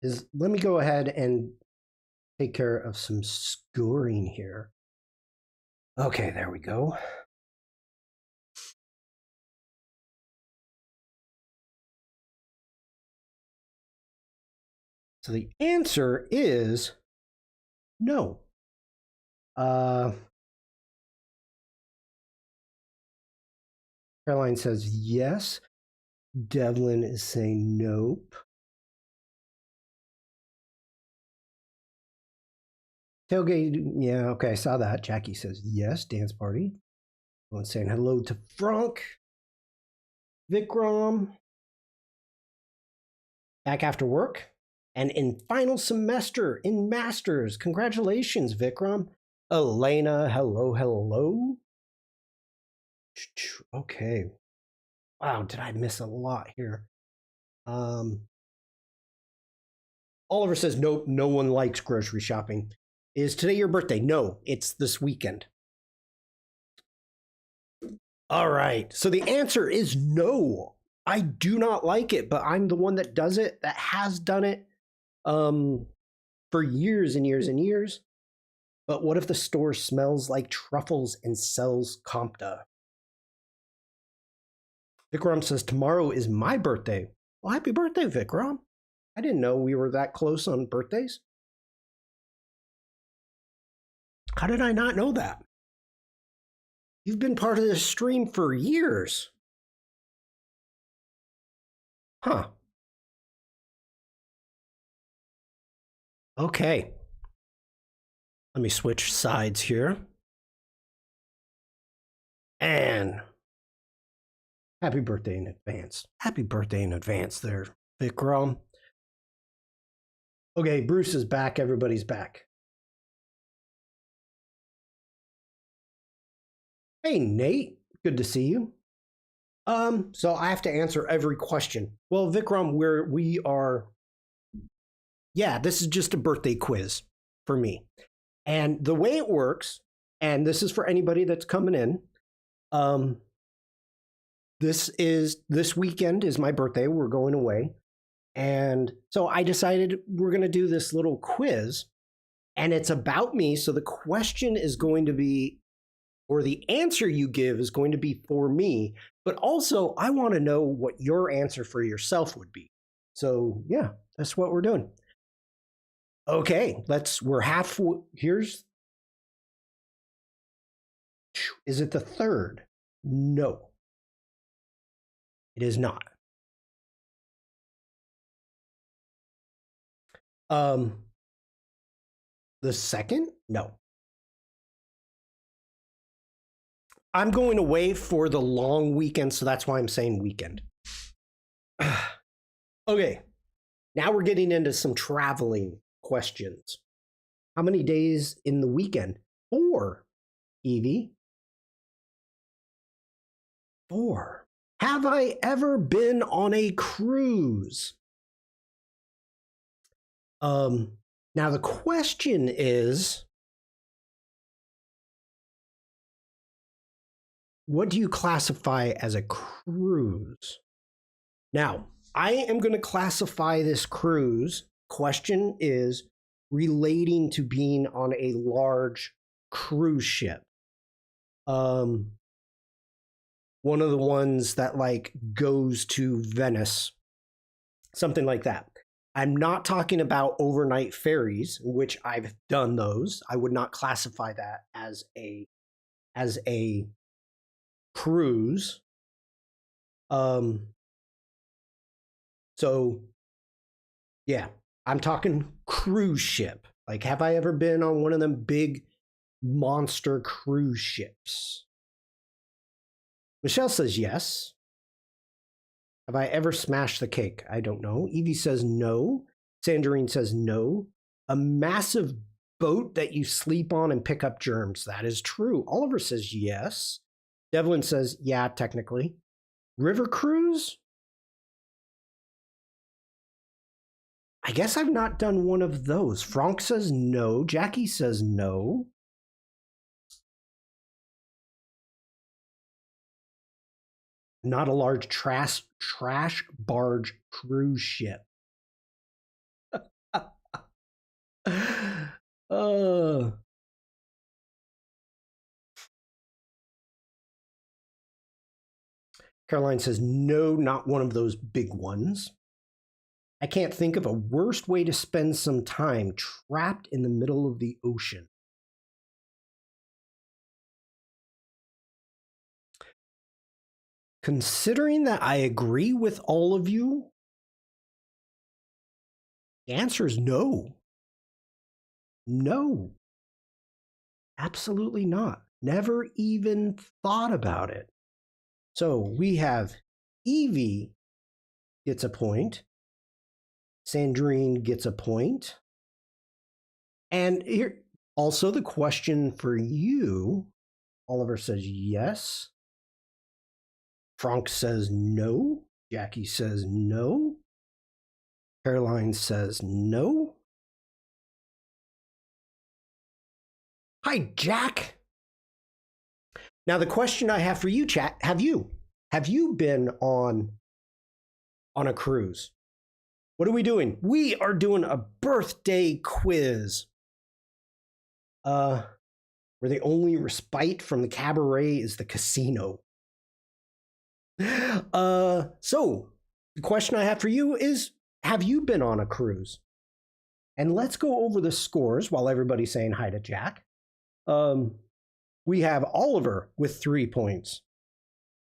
is, let me go ahead and take care of some scoring here. Okay, there we go. So the answer is no. Caroline says yes. Devlin is saying nope. Tailgate, yeah, okay, I saw that. Jackie says yes. Dance party. Everyone's saying hello to Frank. Vikram. Back after work. And in final semester in Masters. Congratulations, Vikram. Elena, hello, hello. Okay. Wow, did I miss a lot here? Oliver says, nope, no one likes grocery shopping. Is today your birthday? No, it's this weekend. All right, so the answer is no. I do not like it, but I'm the one that does it, that has done it for years and years and years. But what if the store smells like truffles and sells Compta? Vikram says, tomorrow is my birthday. Well, happy birthday, Vikram. I didn't know we were that close on birthdays. How did I not know that? You've been part of this stream for years. Huh. Okay. Let me switch sides here. And happy birthday in advance. Happy birthday in advance there, Vikram. Okay, Bruce is back. Everybody's back. Hey, Nate. Good to see you. So I have to answer every question. Well, Vikram, we are. Yeah, this is just a birthday quiz for me. And the way it works, and this is for anybody that's coming in, this weekend is my birthday. We're going away. And so I decided we're going to do this little quiz, and it's about me. So the question is going to be, or the answer you give is going to be for me, but also I want to know what your answer for yourself would be. So yeah, that's what we're doing. Okay, we're halfway. Is it the third? No, it is not. The second? No. I'm going away for the long weekend, so that's why I'm saying weekend. Okay, now we're getting into some traveling questions. How many days in the weekend? 4, Evie. 4. Have I ever been on a cruise? Now the question is, what do you classify as a cruise? Now, I am going to classify this cruise. Question is relating to being on a large cruise ship. One of the ones that like goes to Venice, something like that. I'm not talking about overnight ferries, which I've done those. I would not classify that as a cruise. So yeah, I'm talking cruise ship. Like, have I ever been on one of them big monster cruise ships? Michelle says yes. Have I ever smashed the cake? I don't know. Evie says no. Sandrine says no. A massive boat that you sleep on and pick up germs. That is true. Oliver says yes. Devlin says, yeah, technically. River cruise? I guess I've not done one of those. Frank says no. Jackie says no. Not a large trash barge cruise ship. uh, Caroline says no, not one of those big ones. I can't think of a worse way to spend some time trapped in the middle of the ocean. Considering that I agree with all of you, the answer is no. No. Absolutely not. Never even thought about it. So we have Evie gets a point. Sandrine gets a point. And here also the question for you. Oliver says yes. Frank says no. Jackie says no. Caroline says no. Hi, Jack. Now the question I have for you, chat, have you been on a cruise? What are we doing? We are doing a birthday quiz. Where the only respite from the cabaret is the casino. So the question I have for you is, have you been on a cruise? And let's go over the scores while everybody's saying hi to Jack. We have Oliver with 3 points.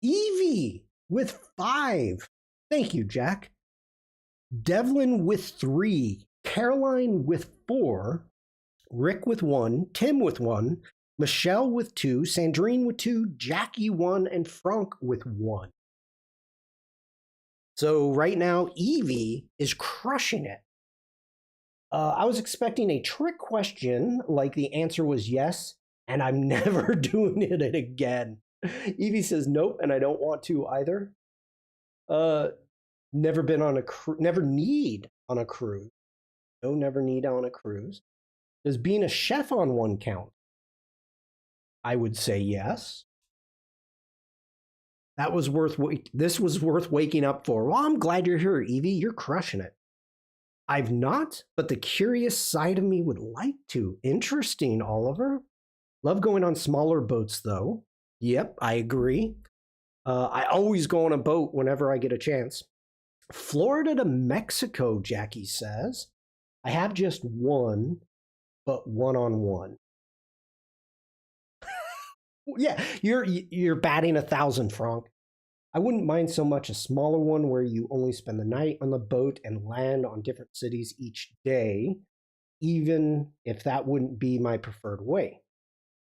Evie with 5. Thank you, Jack. Devlin with 3. Caroline with 4. Rick with 1. Tim with 1. Michelle with 2. Sandrine with 2. Jackie 1. And Frank with 1. So right now, Evie is crushing it. I was expecting a trick question, like the answer was yes, and I'm never doing it again. Evie says nope, and I don't want to either. Never been on a never need on a cruise. No, never need on a cruise. Does being a chef on one count? I would say yes. That was this was worth waking up for. Well, I'm glad you're here, Evie. You're crushing it. I've not, but the curious side of me would like to. Interesting, Oliver. Love going on smaller boats, though. Yep, I agree. I always go on a boat whenever I get a chance. Florida to Mexico, Jackie says. I have just one, but one-on-one. Yeah, you're batting 1,000, Frank. I wouldn't mind so much a smaller one where you only spend the night on the boat and land on different cities each day, even if that wouldn't be my preferred way.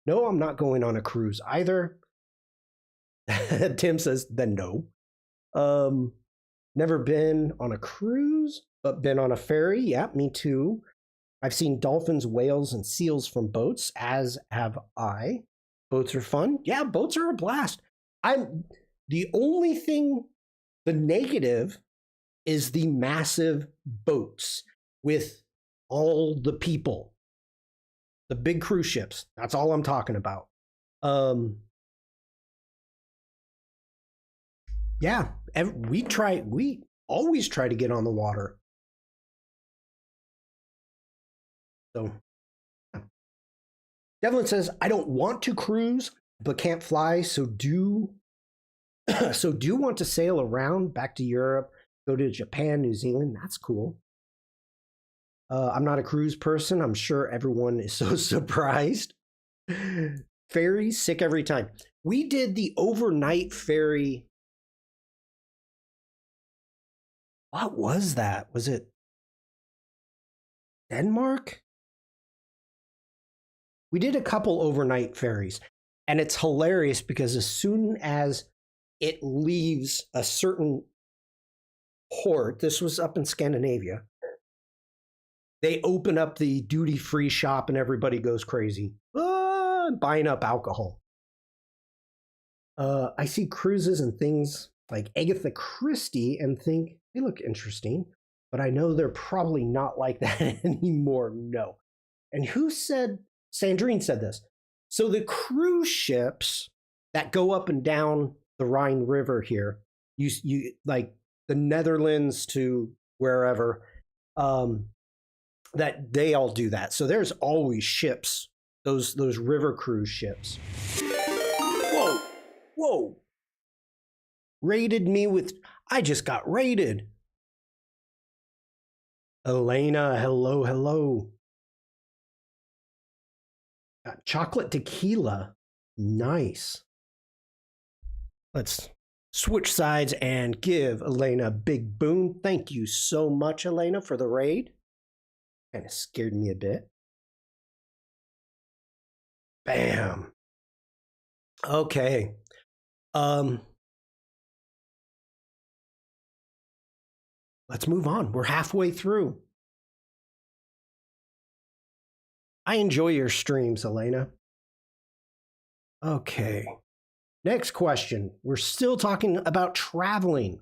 No, I'm not going on a cruise either. Tim says, then no. Never been on a cruise, but been on a ferry. Yeah, me too. I've seen dolphins, whales, and seals from boats, as have I. Boats are fun. Yeah, boats are a blast. The only thing, the negative, is the massive boats with all the people. The big cruise ships. That's all I'm talking about. Yeah, we always try to get on the water. So Devlin says, I don't want to cruise, but can't fly, so do want to sail around back to Europe, go to Japan, New Zealand. That's cool. I'm not a cruise person. I'm sure everyone is so surprised. Ferries, sick every time. We did the overnight ferry. What was that? Was it Denmark? We did a couple overnight ferries, and it's hilarious because as soon as it leaves a certain port, this was up in Scandinavia, they open up the duty-free shop and everybody goes crazy, buying up alcohol. I see cruises and things like Agatha Christie and think they look interesting. but I know they're probably not like that anymore. No. And who said, Sandrine said this. So the cruise ships that go up and down the Rhine River here, you like the Netherlands to wherever, that they all do that. So there's always ships, those river cruise ships. Whoa, whoa. Raided me with, I just got raided. Elena, hello, hello. Got chocolate tequila. Nice. Let's switch sides and give Elena a big boom. Thank you so much, Elena, for the raid. Kind of scared me a bit. Bam. Okay. Let's move on. We're halfway through. I enjoy your streams, Elena. Okay. Next question. We're still talking about traveling.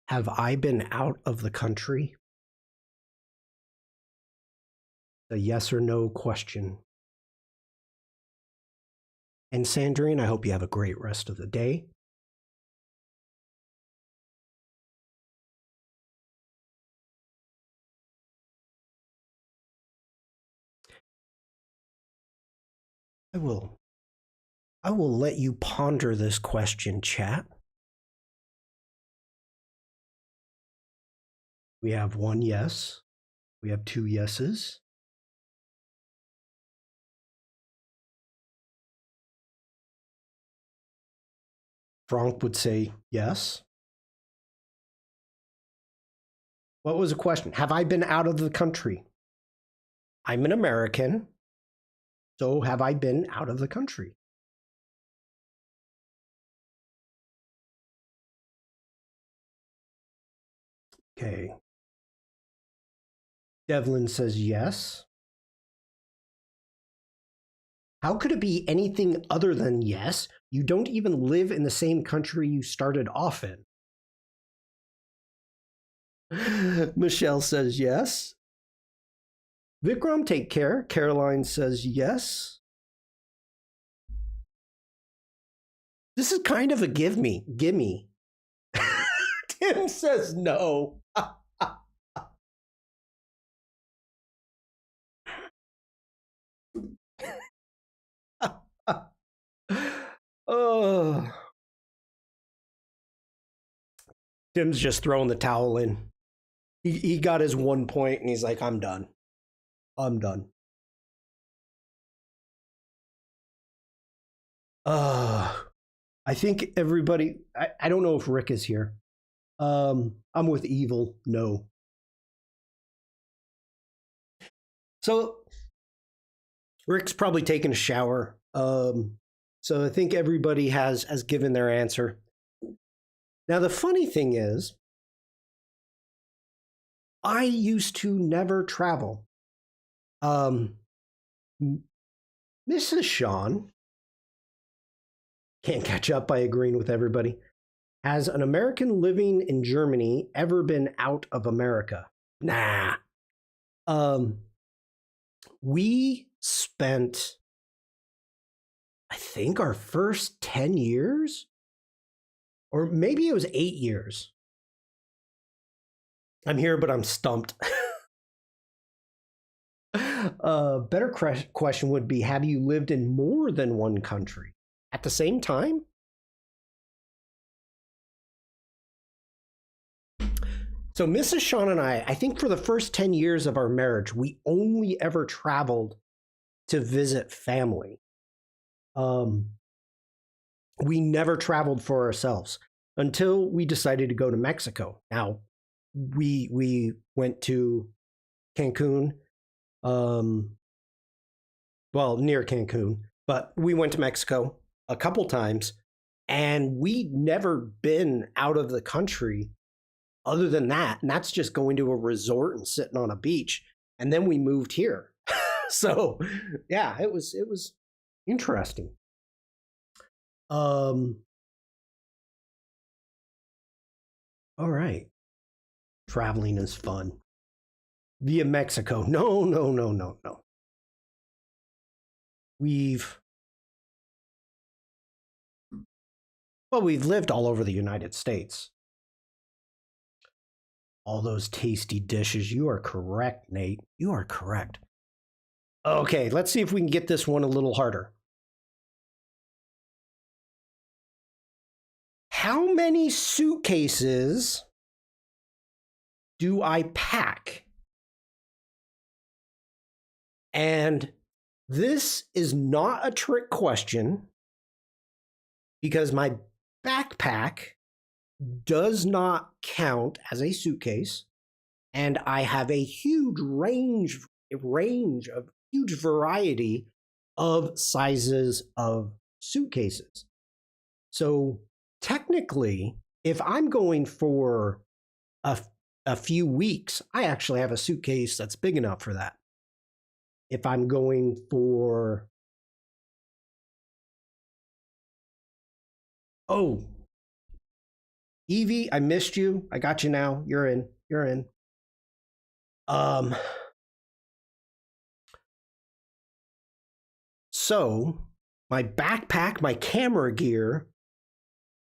Have I been out of the country? A yes or no question. And Sandrine, I hope you have a great rest of the day. I will let you ponder this question, chat. We have one yes. We have two yeses. Frank would say yes. What was the question? Have I been out of the country? I'm an American. So have I been out of the country? Okay. Devlin says yes. How could it be anything other than yes? You don't even live in the same country you started off in. Michelle says yes. Vikram, take care. Caroline says yes. This is kind of a gimme. Tim says no. Oh. Tim's just throwing the towel in. He got his 1 point and he's like, I'm done. I'm done. I think everybody, I don't know if Rick is here. I'm with evil. No. So Rick's probably taking a shower. So I think everybody has given their answer. Now, the funny thing is, I used to never travel. Mrs. Shawn can't catch up by agreeing with everybody. Has an American living in Germany ever been out of America? Nah. We spent, I think, our first 10 years, or maybe it was 8 years. I'm here, but I'm stumped. Better question would be, have you lived in more than one country at the same time? So Mrs. Shawn and I think for the first 10 years of our marriage, we only ever traveled to visit family. We never traveled for ourselves until we decided to go to Mexico. Now, we went to Cancun, well, near Cancun, but we went to Mexico a couple times, and we'd never been out of the country other than that. And that's just going to a resort and sitting on a beach. And then we moved here. So yeah, it was interesting. All right. Traveling is fun. Via Mexico. No, no, no, no, no. We've lived all over the United States. All those tasty dishes. You are correct, Nate. You are correct. Okay, let's see if we can get this one a little harder. How many suitcases do I pack? And this is not a trick question because my backpack does not count as a suitcase, and I have a huge huge variety of sizes of suitcases. So technically, if I'm going for a few weeks, I actually have a suitcase that's big enough for that. If I'm going for Evie, I missed you. I got you now. You're in. You're in. So my backpack, my camera gear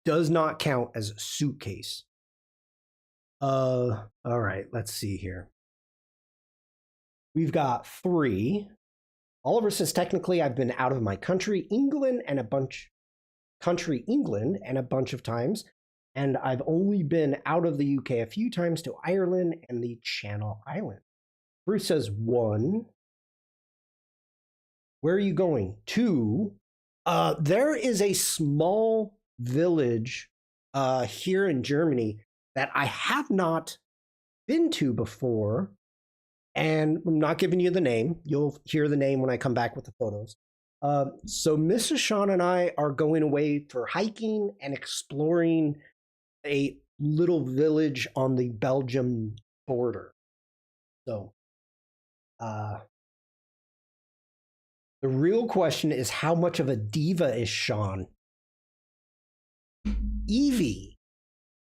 does not count as a suitcase. All right, let's see here. We've got 3. Oliver says technically I've been out of my country, England, and a bunch of times. And I've only been out of the UK a few times to Ireland and the Channel Islands. Bruce says 1. Where are you going? 2. There is a small village here in Germany that I have not been to before. And I'm not giving you the name. You'll hear the name when I come back with the photos. So Mrs. Shawn and I are going away for hiking and exploring a little village on the Belgium border. So the real question is, how much of a diva is Shawn? Evie,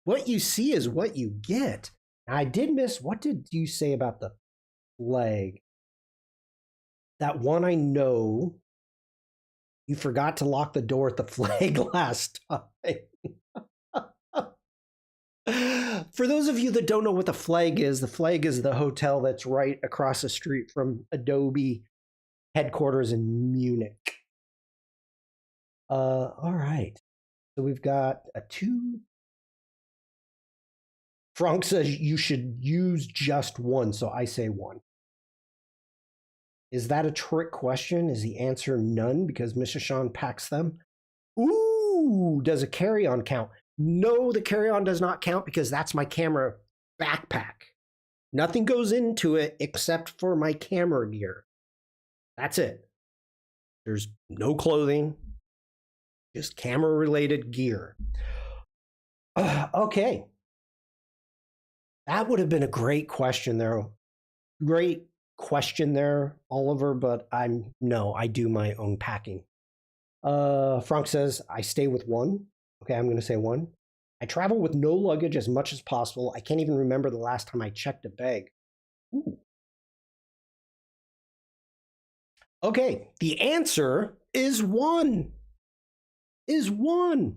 what you see is what you get. I did miss, what did you say about the flag? That one I know, you forgot to lock the door at the flag last time. For those of you that don't know what the flag is the hotel that's right across the street from Adobe headquarters in Munich. All right. So we've got a 2. Frank says you should use just 1, so I say 1. Is that a trick question? Is the answer none because Mr. Shawn packs them? Ooh, does a carry-on count? No, the carry-on does not count because that's my camera backpack. Nothing goes into it except for my camera gear. That's it. There's no clothing, just camera-related gear. Okay. That would have been a great question there. Great question there, Oliver, but I do my own packing. Frank says, I stay with 1. Okay, I'm going to say 1. I travel with no luggage as much as possible. I can't even remember the last time I checked a bag. Ooh. Okay, the answer is 1. Is 1.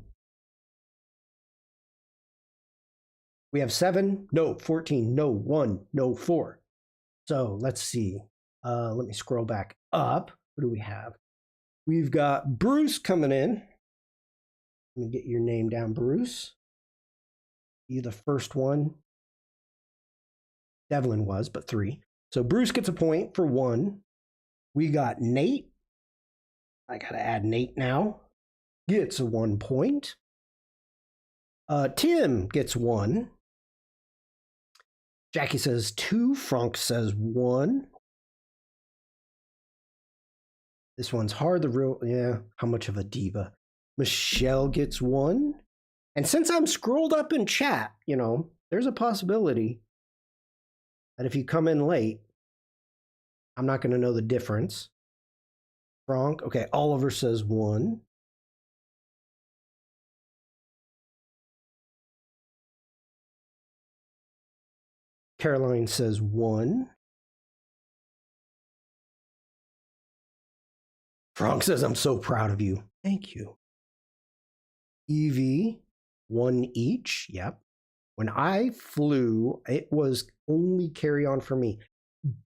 We have 7, no, 14, no, 1, no, 4. So let's see. Let me scroll back up. What do we have? We've got Bruce coming in. Let me get your name down, Bruce. You the first one. Devlin was, but 3. So Bruce gets a point for 1. We got Nate. I got to add Nate now. Gets a 1 point. Tim gets 1. Jackie says 2. Frank says 1. This one's hard. How much of a diva? Michelle gets 1. And since I'm scrolled up in chat, there's a possibility that if you come in late, I'm not going to know the difference. Frank, okay, Oliver says 1. Caroline says 1. Frank says, I'm so proud of you. Thank you. Evie, 1 each. Yep. When I flew, it was only carry on for me.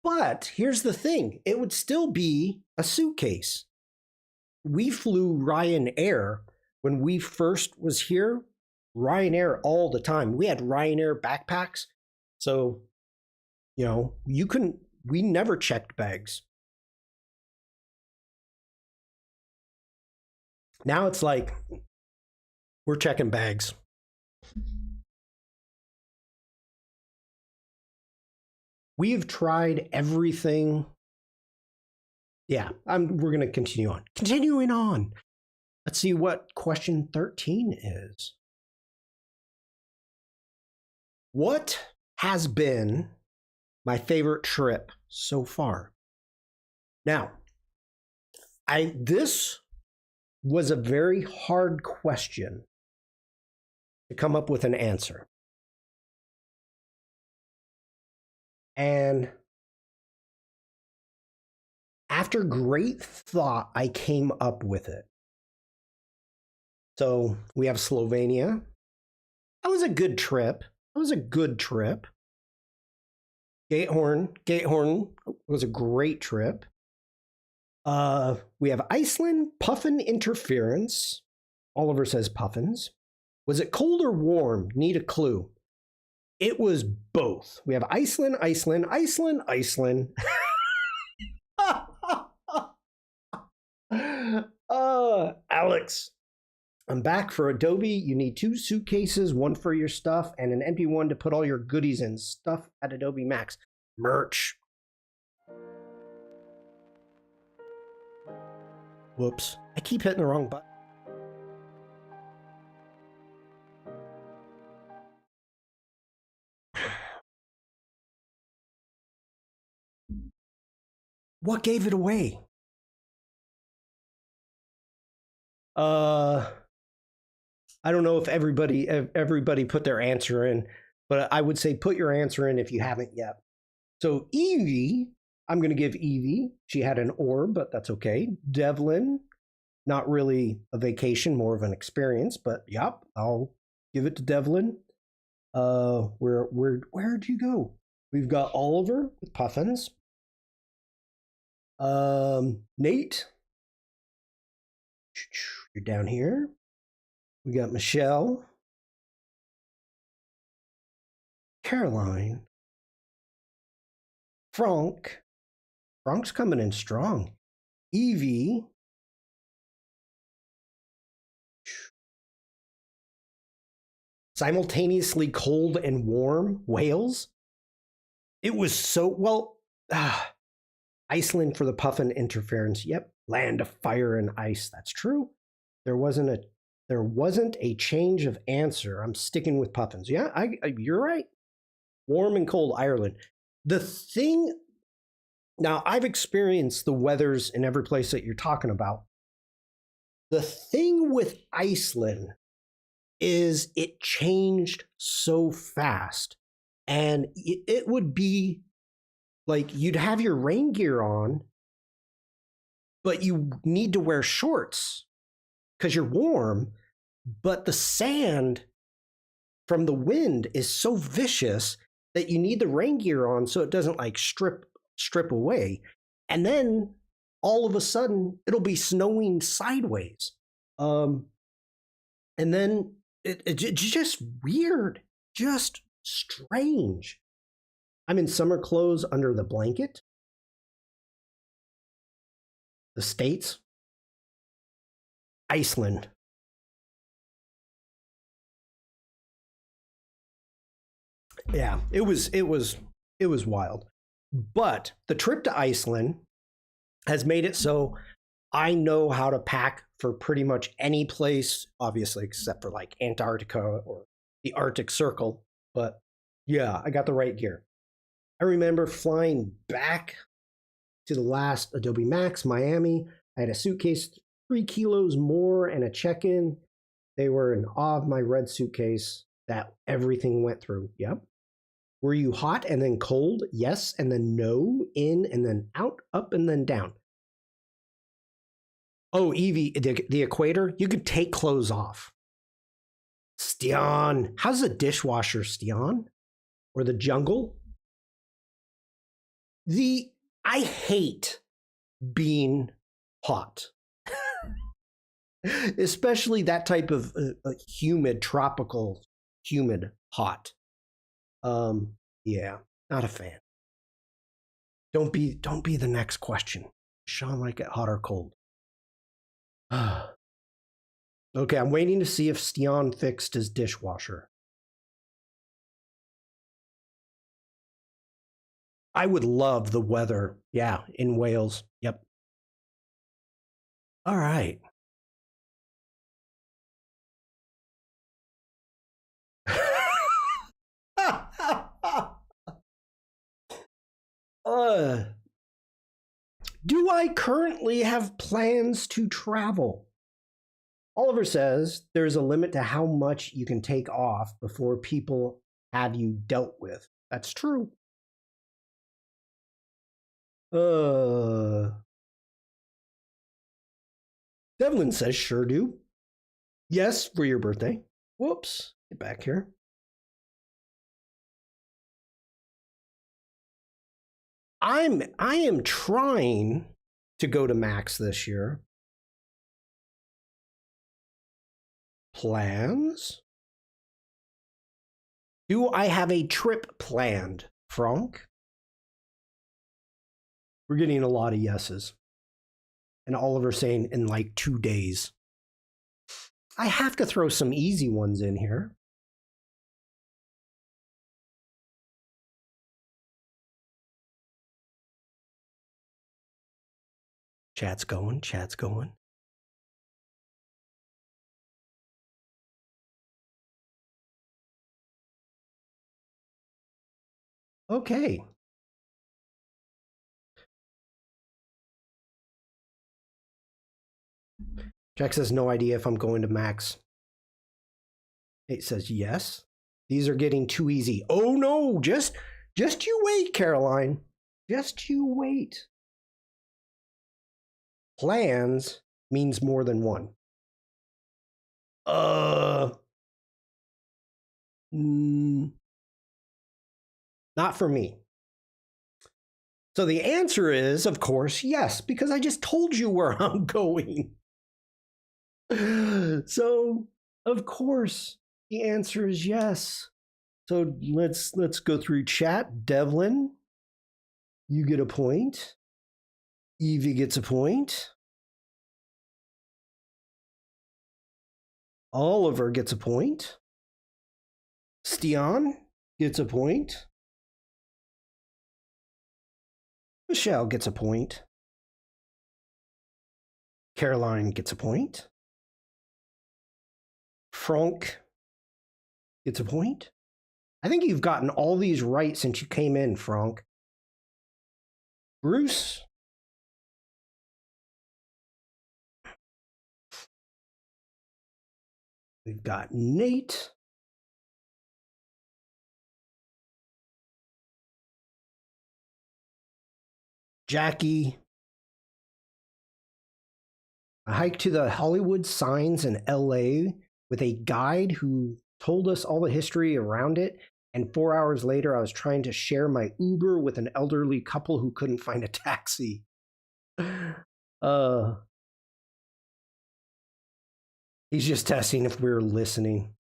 But here's the thing. It would still be a suitcase. We flew Ryanair when we first was here. Ryanair all the time. We had Ryanair backpacks. So, you know, we never checked bags. Now it's like, we're checking bags. We've tried everything. Yeah, we're going to continue on. Continuing on. Let's see what question 13 is. What has been my favorite trip so far? Now, this was a very hard question to come up with an answer. And after great thought, I came up with it. So we have Slovenia. That was a good trip. Gatehorn was a great trip. We have Iceland, Puffin interference. Oliver says Puffins. Was it cold or warm? Need a clue. It was both. We have Iceland. Alex, I'm back for Adobe. You need 2 suitcases, 1 for your stuff, and an empty one to put all your goodies in. Stuff at Adobe Max. Merch. Whoops. I keep hitting the wrong button. What gave it away? I don't know if everybody put their answer in, but I would say put your answer in if you haven't yet. So Evie, I'm going to give Evie. She had an orb, but that's okay. Devlin, not really a vacation, more of an experience, but yep, I'll give it to Devlin. Where'd you go? We've got Oliver with Puffins. Nate, you're down here. We got Michelle, Caroline, Frank's coming in strong. Evie, simultaneously cold and warm. Wales. It was so well. Iceland for the Puffin interference. Yep. Land of fire and ice. That's true. There wasn't a change of answer. I'm sticking with Puffins. Yeah, you're right. Warm and cold Ireland. The thing, now I've experienced the weathers in every place that you're talking about. The thing with Iceland is it changed so fast. And it would be like you'd have your rain gear on, but you need to wear shorts because you're warm. But the sand from the wind is so vicious that you need the rain gear on so it doesn't like strip away. And then all of a sudden it'll be snowing sideways. And then it's just weird, just strange. I'm in summer clothes under the blanket. The States. Iceland. Yeah, it was wild. But the trip to Iceland has made it so I know how to pack for pretty much any place, obviously, except for like Antarctica or the Arctic Circle. But yeah, I got the right gear. I remember flying back to the last Adobe Max, Miami. I had a suitcase 3 kilos more and a check-in. They were in awe of my red suitcase that everything went through. Yep. Were you hot and then cold? Yes, and then no, in and then out, up and then down. Oh, Evie, the equator, you could take clothes off. Stian, how's the dishwasher, Stian? Or the jungle? I hate being hot. Especially that type of humid, tropical, humid, hot. Yeah, not a fan. Don't be the next question. Shawn, like it hot or cold? Okay, I'm waiting to see if Stian fixed his dishwasher. I would love the weather. Yeah, in Wales. Yep. All right. Do I currently have plans to travel? Oliver says there's a limit to how much you can take off before people have you dealt with. That's true. Devlin says sure do. Yes, for your birthday. Whoops. Get back here. I am trying to go to Max this year. Plans? Do I have a trip planned, Frank? We're getting a lot of yeses. And Oliver saying in like 2 days. I have to throw some easy ones in here. Chat's going, chat's going. Okay. Jack says no idea if I'm going to Max. It says yes. These are getting too easy. Oh no, just you wait, Caroline. Just you wait. Plans means more than one. Not for me. So the answer is, of course, yes, because I just told you where I'm going. So, of course, the answer is yes. So let's go through chat. Devlin, you get a point. Evie gets a point. Oliver gets a point. Stian gets a point. Michelle gets a point. Caroline gets a point. Frank gets a point. I think you've gotten all these right since you came in, Frank. Bruce. We've got Nate. Jackie. A hike to the Hollywood signs in LA with a guide who told us all the history around it. And 4 hours later, I was trying to share my Uber with an elderly couple who couldn't find a taxi. He's just testing if we're listening.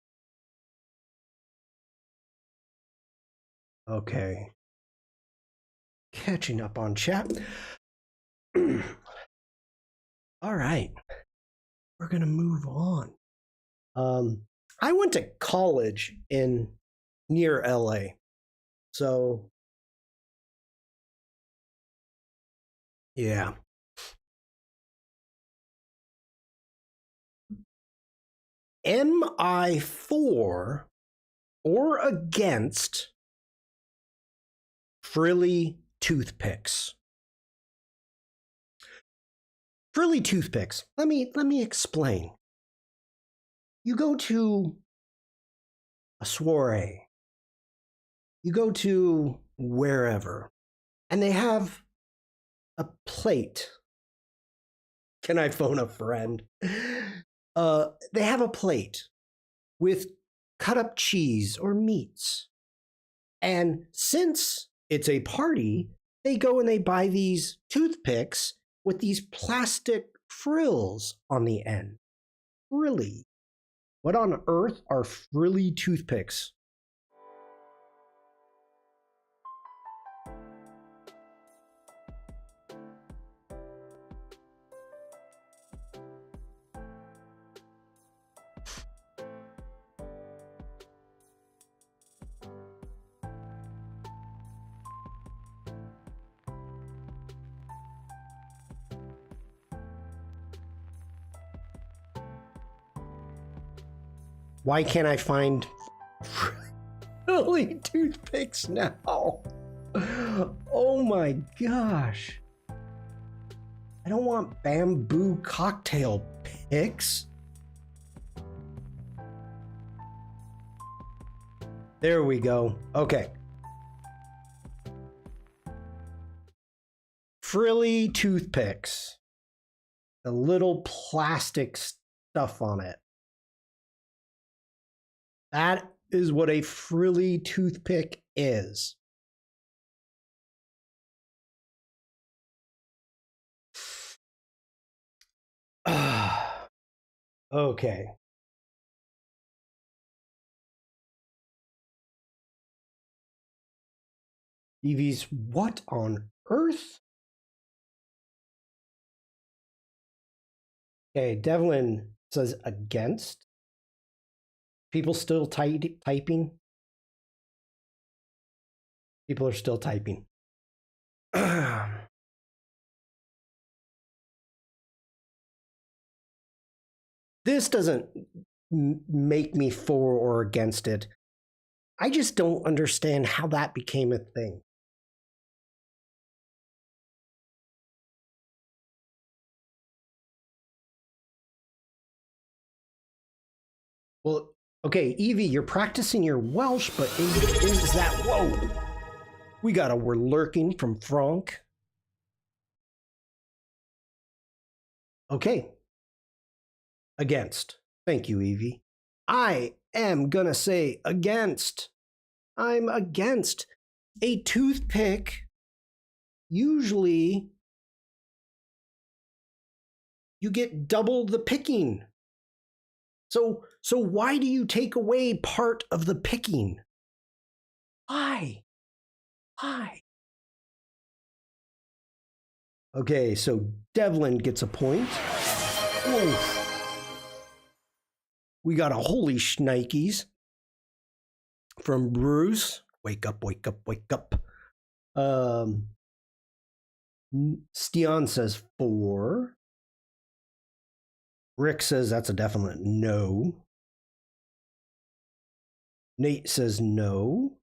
Okay. Catching up on chat. All right. We're going to move on. I went to college near LA. So, yeah. Am I for or against frilly toothpicks? Frilly toothpicks. Let me explain. You go to a soiree you go to wherever, and they have a plate. Can I phone a friend? They have a plate with cut up cheese or meats. And since it's a party, they go and they buy these toothpicks with these plastic frills on the end. Frilly. What on earth are frilly toothpicks? Why can't I find frilly toothpicks now? Oh my gosh. I don't want bamboo cocktail picks. There we go. Okay. Frilly toothpicks. The little plastic stuff on it. That is what a frilly toothpick is. Okay. Evie's what on earth? Okay, Devlin says against. People still typing? People are still typing. This doesn't make me for or against it. I just don't understand how that became a thing. Well, okay, Evie, you're practicing your Welsh, but is that... Whoa! We're lurking from Frank. Okay. Against. Thank you, Evie. I am gonna say against. I'm against. A toothpick, usually, you get double the picking. So why do you take away part of the picking? Why? Okay, so Devlin gets a point. Oof. We got a holy shnikes from Bruce. Wake up, wake up, wake up. Stian says 4. Rick says that's a definite no. Nate says no.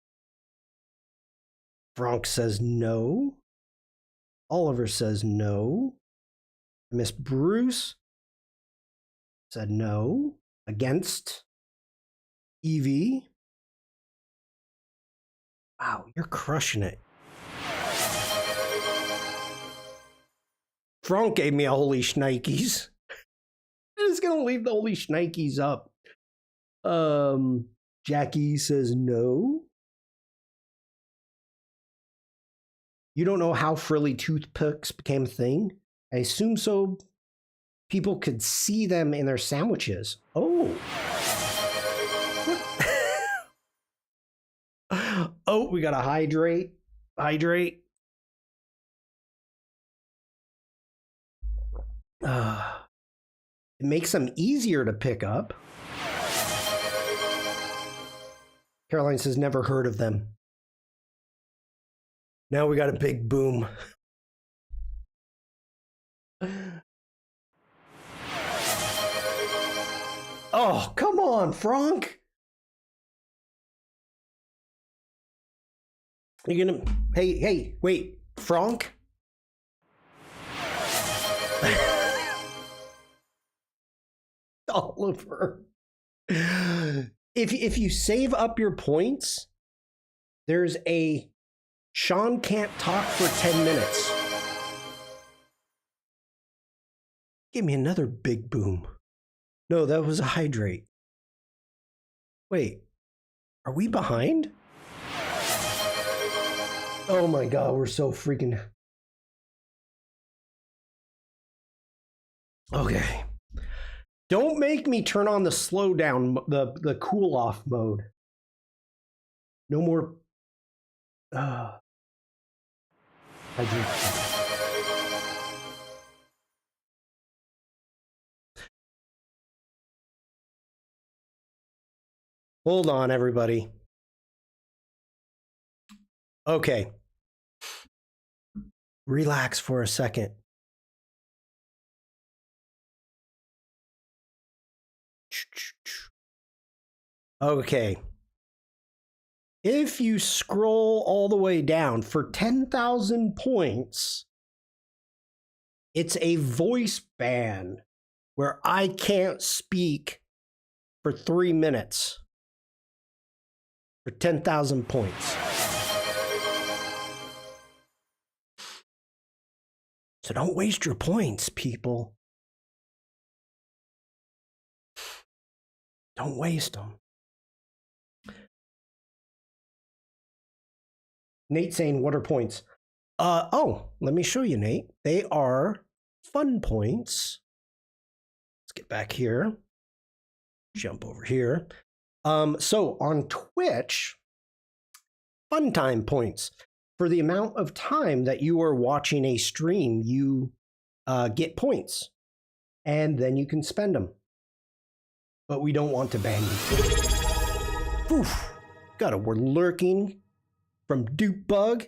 Frank says no. Oliver says no. Miss Bruce said no. Against. Evie. Wow, you're crushing it. Frank gave me a holy shnikes. I'm just gonna leave the holy shnikes up. Jackie says no. You don't know how frilly toothpicks became a thing? I assume so. People could see them in their sandwiches. Oh. Oh, we gotta hydrate. Hydrate. It makes them easier to pick up. Caroline says, never heard of them. Now we got a big boom. Oh, come on, Frank. You're gonna... Hey, wait, Frank? Oliver. If you save up your points, There's a Shawn can't talk for 10 minutes. Give me another big boom. No, that was a hydrate. Wait, are we behind? Oh my God, we're so freaking... Okay. Don't make me turn on the slow down, the cool off mode. No more. Hold on, everybody. Okay. Relax for a second. Okay. If you scroll all the way down for 10,000 points, it's a voice ban where I can't speak for 3 minutes for 10,000 points. So don't waste your points, people. Don't waste them. Nate saying, what are points? Oh, let me show you, Nate. They are fun points. Let's get back here. Jump over here. So on Twitch, fun time points. For the amount of time that you are watching a stream, you get points. And then you can spend them. But we don't want to ban you. Oof. Got a word lurking from Dupe Bug.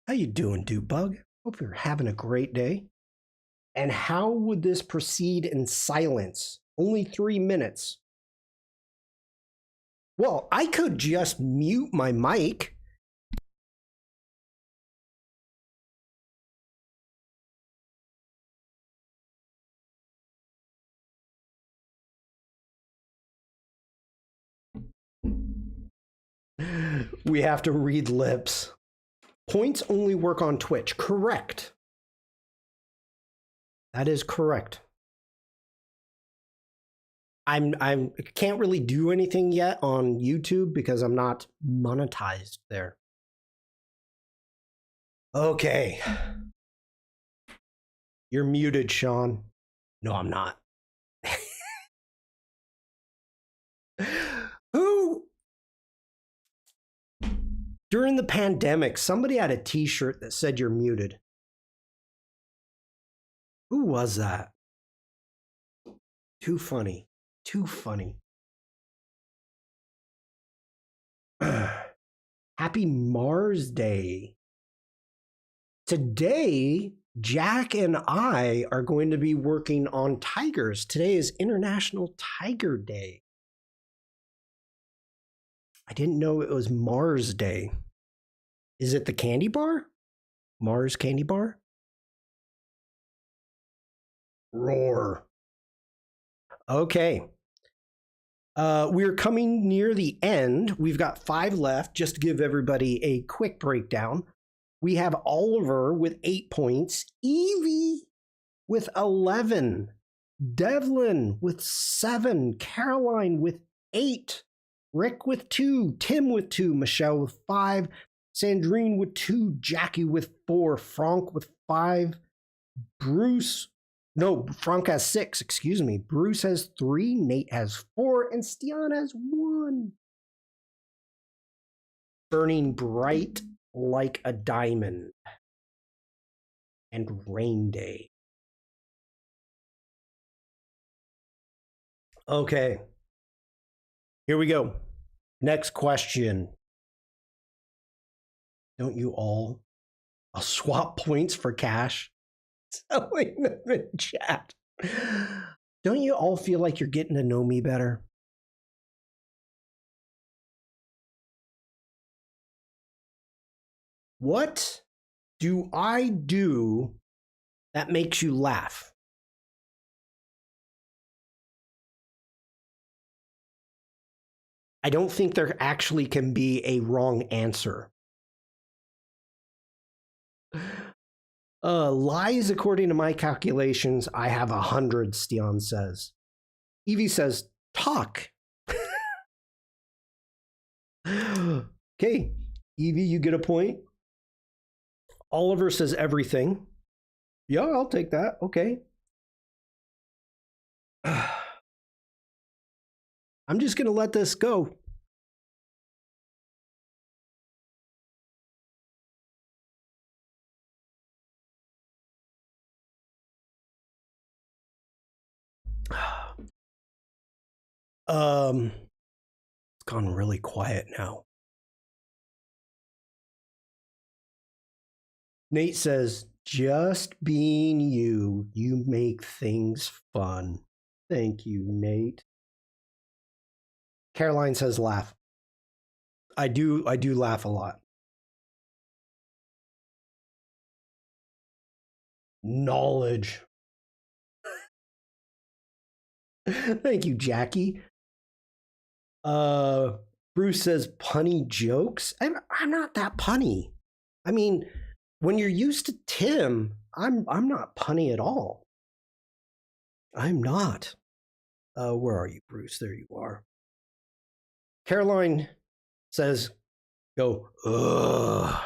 How you doing, Dupe Bug? Hope you're having a great day. And how would this proceed in silence? Only 3 minutes. Well, I could just mute my mic. We have to read lips. Points only work on Twitch. Correct. That is correct. I can't really do anything yet on YouTube because I'm not monetized there. Okay. You're muted, Shawn. No, I'm not. Who? During the pandemic, somebody had a t-shirt that said you're muted. Who was that? Too funny. Too funny. Happy Mars Day. Today, Jack and I are going to be working on tigers. Today is International Tiger Day. I didn't know it was Mars Day. Is it the candy bar? Mars candy bar? Roar. Okay. We're coming near the end. We've got 5 left. Just to give everybody a quick breakdown. We have Oliver with 8 points. Evie with 11. Devlin with 7. Caroline with 8. Rick with 2. Tim with 2. Michelle with 5. Sandrine with 2. Jackie with 4. Frank with 5. Frank has 6, excuse me. Bruce has 3, Nate has 4, and Stian has 1. Burning bright like a diamond. And rain day. Okay. Here we go. Next question. Don't you all? I'll swap points for cash. Telling them in chat. Don't you all feel like you're getting to know me better? What do I do that makes you laugh? I don't think there actually can be a wrong answer. Lies, according to my calculations, I have 100, Stian says. Evie says, talk. Okay, Evie, you get a point. Oliver says everything. Yeah, I'll take that. Okay. I'm just going to let this go. It's gone really quiet now. Nate says, just being you, you make things fun. Thank you, Nate. Caroline says, laugh. I do laugh a lot. Knowledge. Thank you, Jackie. Bruce says punny jokes. I'm not that punny. I mean, when you're used to Tim, I'm not punny at all. I'm not. Where are you, Bruce? There you are. Caroline says, go, ugh.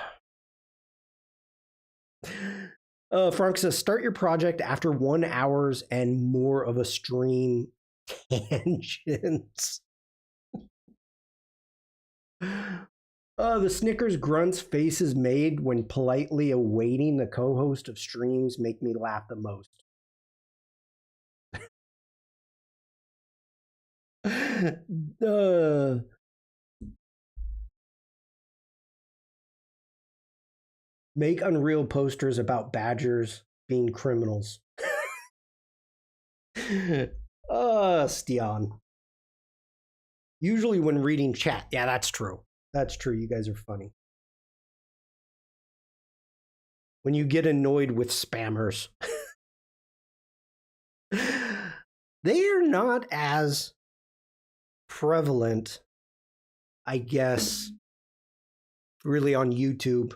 Frank says, start your project after 1 hour and more of a stream. Tangents. The Snickers grunts faces made when politely awaiting the co-host of streams make me laugh the most. Make Unreal posters about badgers being criminals. Stian. Usually when reading chat. Yeah, that's true. That's true. You guys are funny. When you get annoyed with spammers. They are not as prevalent, I guess, really on YouTube.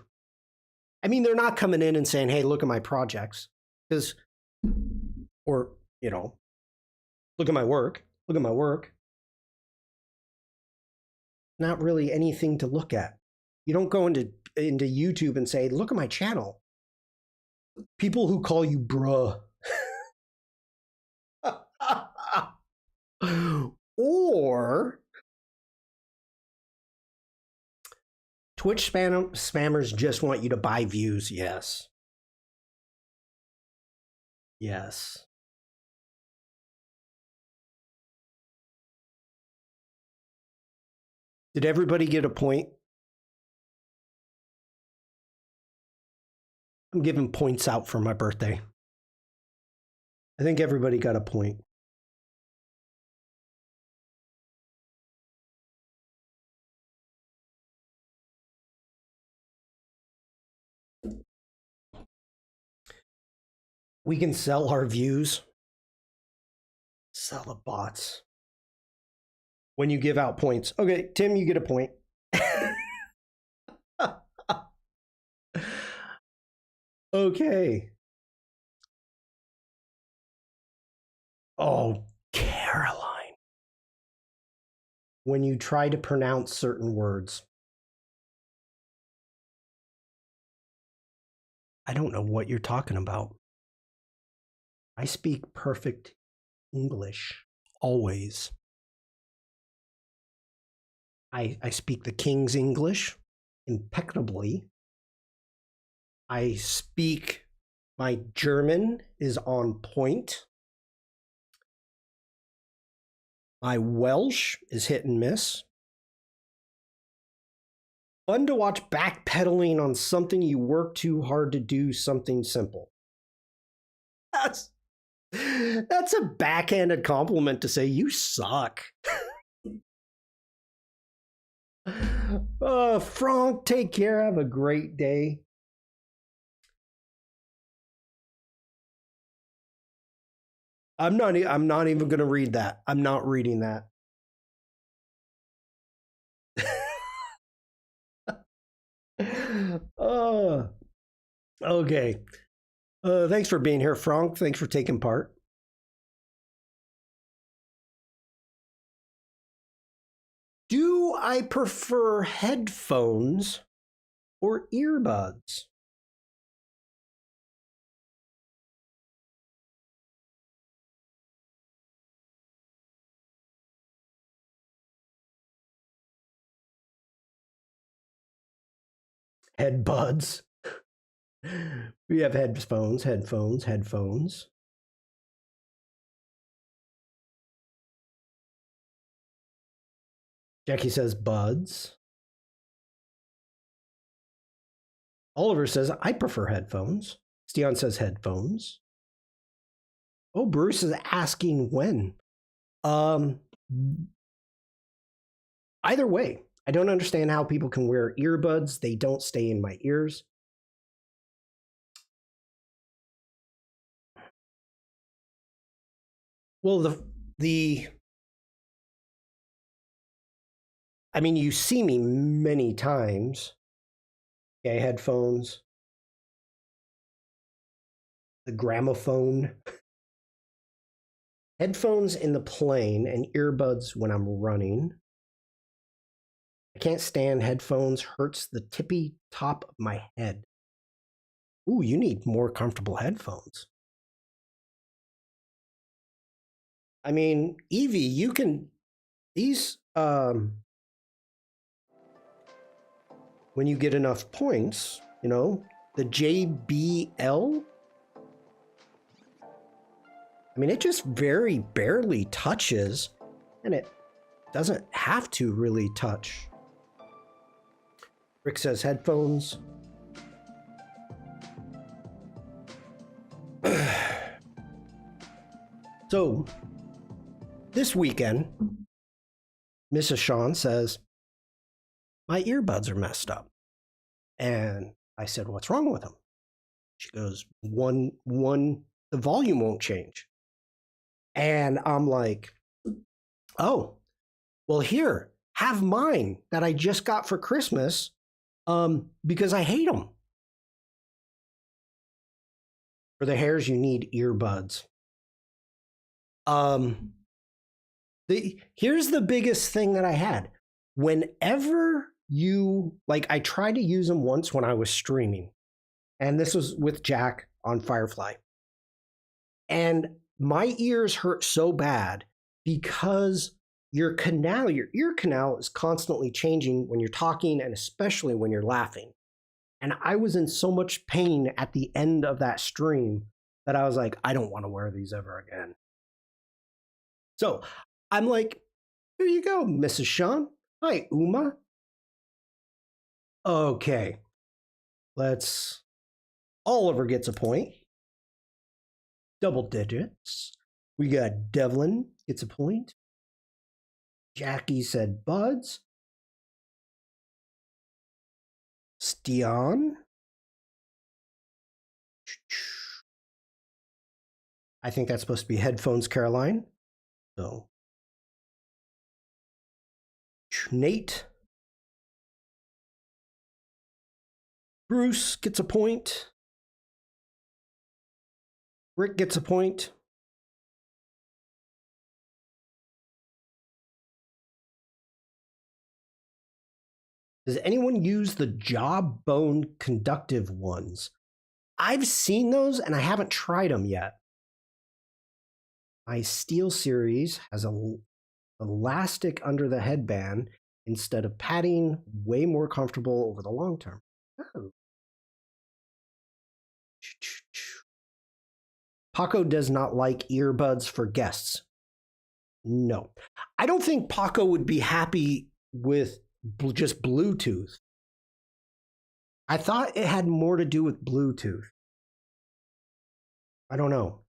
I mean, they're not coming in and saying, hey, look at my projects. Or, you know, look at my work. Look at my work. Not really anything to look at. You don't go into YouTube and say, look at my channel. People who call you bruh. Or Twitch spammers just want you to buy views. Yes. Yes. Did everybody get a point? I'm giving points out for my birthday. I think everybody got a point. We can sell our views. Sell the bots. When you give out points. Okay, Tim, you get a point. Okay. Oh, Caroline. When you try to pronounce certain words. I don't know what you're talking about. I speak perfect English, always. I speak the King's English impeccably. I speak, my German is on point. My Welsh is hit and miss. Fun to watch backpedaling on something you work too hard to do something simple. That's a backhanded compliment to say you suck. Frank, take care. Have a great day. I'm not even going to read that. I'm not reading that. uh, okay. Thanks for being here, Frank. Thanks for taking part. Do I prefer headphones or earbuds? Headbuds. We have headphones. Jackie says buds. Oliver says, I prefer headphones. Steon says headphones. Oh, Bruce is asking when. Either way, I don't understand how people can wear earbuds. They don't stay in my ears. Well, I mean, you see me many times. Okay, headphones. The gramophone. Headphones in the plane and earbuds when I'm running. I can't stand headphones. Hurts the tippy top of my head. Ooh, you need more comfortable headphones. I mean, Evie, you can these when you get enough points, you know, the JBL. I mean, it just very barely touches, and it doesn't have to really touch. Rick says headphones. So, this weekend, Mrs. Shawn says, my earbuds are messed up. And I said, what's wrong with them? She goes, one, the volume won't change. And I'm like, oh, well, here, have mine that I just got for Christmas because I hate them. For the hairs, you need earbuds. Here's the biggest thing that I had. Whenever you, like, I tried to use them once when I was streaming, and this was with Jack on Firefly. And my ears hurt so bad because your ear canal is constantly changing when you're talking and especially when you're laughing. And I was in so much pain at the end of that stream that I was like, I don't want to wear these ever again. So I'm like, here you go, Mrs. Shawn. Hi, Uma. Okay. Oliver gets a point. Double digits. We got Devlin gets a point. Jackie said buds. Steon. I think that's supposed to be headphones, Caroline. So. Nate. Bruce gets a point. Rick gets a point. Does anyone use the jawbone conductive ones? I've seen those and I haven't tried them yet. My Steel series has an elastic under the headband instead of padding, way more comfortable over the long term. Oh. Paco does not like earbuds for guests. No. I don't think Paco would be happy with just Bluetooth. I thought it had more to do with Bluetooth. I don't know.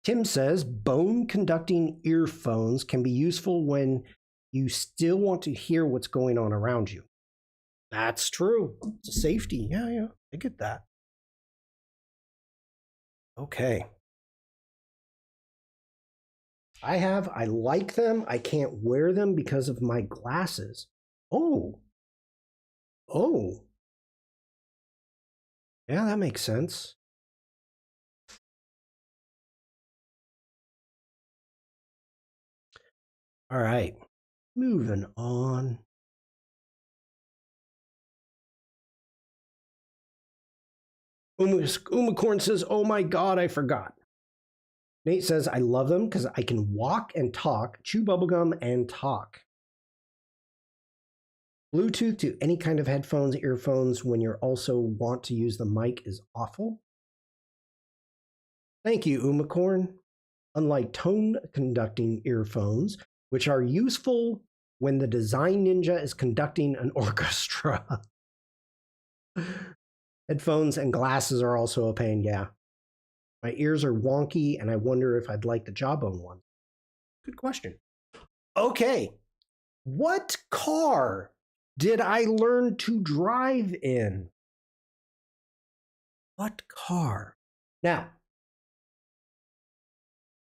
Tim says bone conducting earphones can be useful when you still want to hear what's going on around you. That's true. It's a safety. Yeah, I get that. Okay. I have. I like them. I can't wear them because of my glasses. Oh. Oh. Yeah, that makes sense. All right. Moving on. Umacorn says, oh my God, I forgot. Nate says, I love them because I can walk and talk, chew bubblegum and talk. Bluetooth to any kind of headphones, earphones when you also want to use the mic is awful. Thank you, Umacorn. Unlike tone conducting earphones, which are useful when the design ninja is conducting an orchestra. Headphones and glasses are also a pain, yeah. My ears are wonky, and I wonder if I'd like the Jawbone one. Good question. Okay, what car did I learn to drive in? What car? Now,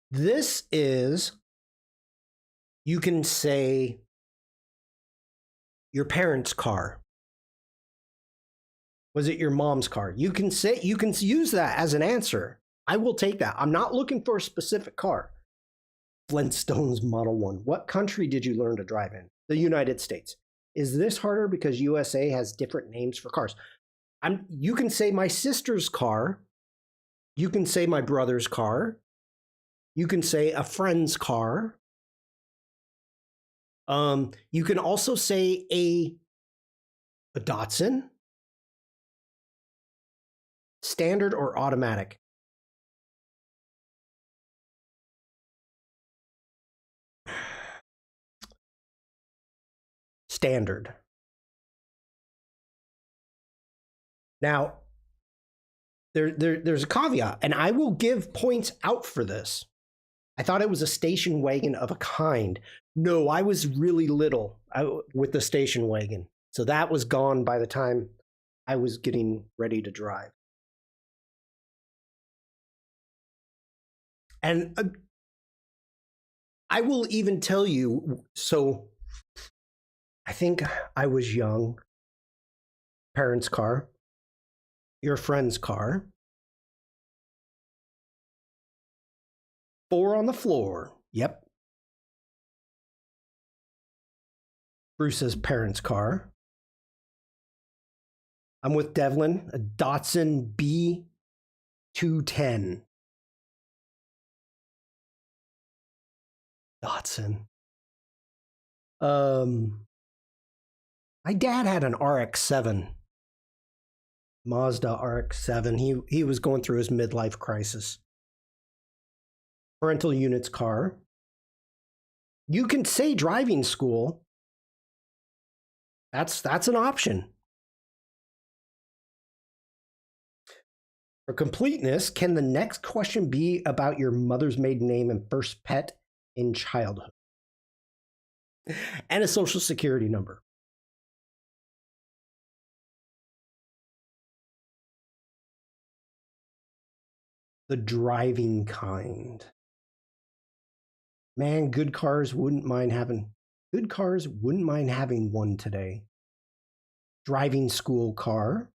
this is, you can say, your parents' car. Was it your mom's car? You can use that as an answer. I will take that. I'm not looking for a specific car. Flintstones Model 1. What country did you learn to drive in? The United States. Is this harder because USA has different names for cars? You can say my sister's car. You can say my brother's car. You can say a friend's car. You can also say a Datsun. Standard or automatic? Standard. Now, there's a caveat, and I will give points out for this. I thought it was a station wagon of a kind. No, I was really little with the station wagon. So that was gone by the time I was getting ready to drive. And I will even tell you, so I think I was young. Parents' car, your friend's car, 4 on the floor. Yep. Bruce's parents' car. I'm with Devlin, a Datsun B210. Datsun. My dad had an RX-7. Mazda RX-7. He was going through his midlife crisis. Parental units car. You can say driving school. That's an option. For completeness, can the next question be about your mother's maiden name and first pet in childhood? And a social security number. The driving kind. Man, good cars wouldn't mind having one today. Driving school car.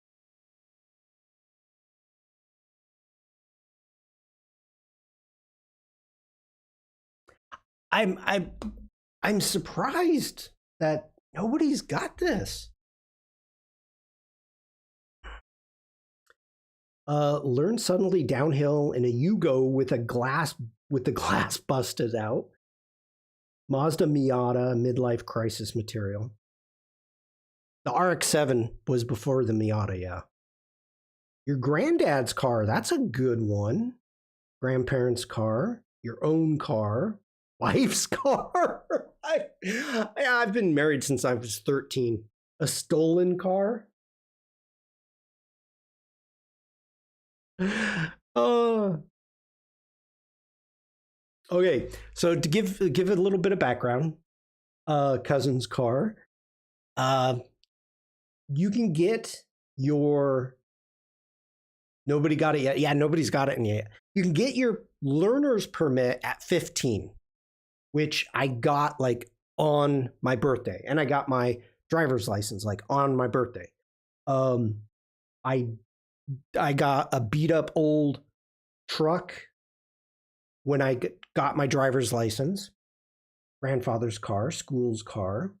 I'm surprised that nobody's got this. Learn suddenly downhill in a Yugo with the glass busted out. Mazda Miata midlife crisis material. The RX-7 was before the Miata, yeah. Your granddad's car, that's a good one. Grandparents' car, your own car, wife's car. I've been married since I was 13. A stolen car. Okay, so to give it a little bit of background, cousin's car. You can get your. Nobody got it yet. Yeah, nobody's got it yet. You can get your learner's permit at 15. which I got like on my birthday, and I got my driver's license like on my birthday. I got a beat up old truck when I got my driver's license, grandfather's car, school's car.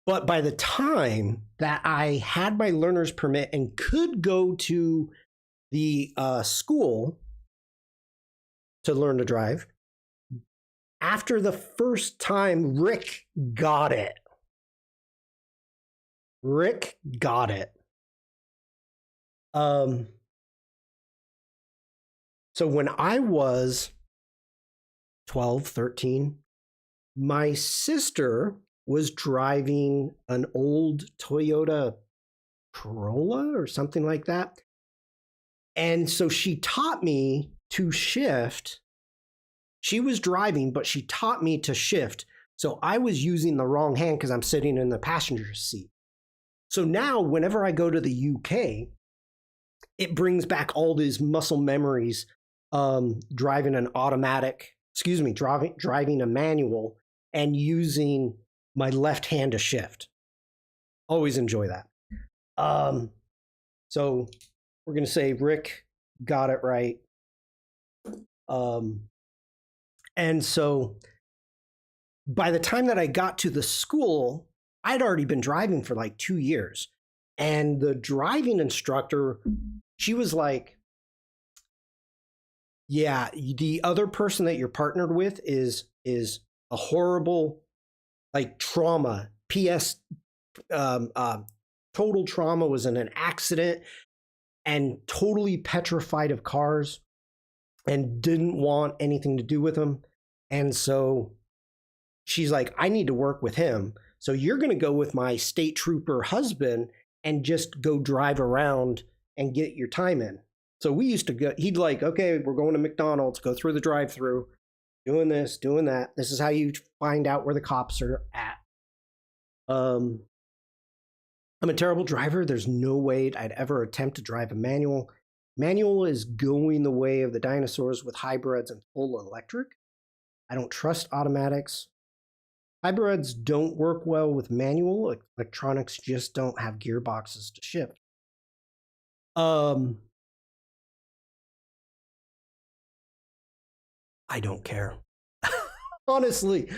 But by the time that I had my learner's permit and could go to the school to learn to drive, after the first time, Rick got it. Rick got it. So when I was 12, 13, my sister was driving an old Toyota Corolla or something like that. And so she taught me to shift. She was driving, but she taught me to shift. So I was using the wrong hand because I'm sitting in the passenger seat. So now whenever I go to the UK, it brings back all these muscle memories, driving an automatic, driving a manual and using my left hand to shift. Always enjoy that. So we're going to say Rick got it right. And so by the time that I got to the school, I'd already been driving for like 2 years. And the driving instructor, she was like, yeah, the other person that you're partnered with is a horrible, like, trauma. P.S. Total trauma, was in an accident and totally petrified of cars and didn't want anything to do with them. And so she's like, I need to work with him. So you're going to go with my state trooper husband and just go drive around and get your time in. So we used to go, he'd like, okay, we're going to McDonald's, go through the drive-through, doing this, doing that. This is how you find out where the cops are at. I'm a terrible driver. There's no way I'd ever attempt to drive a manual. Manual is going the way of the dinosaurs with hybrids and full electric. I don't trust automatics. Hybrids don't work well with manual. Electronics just don't have gearboxes to shift. I don't care. Honestly,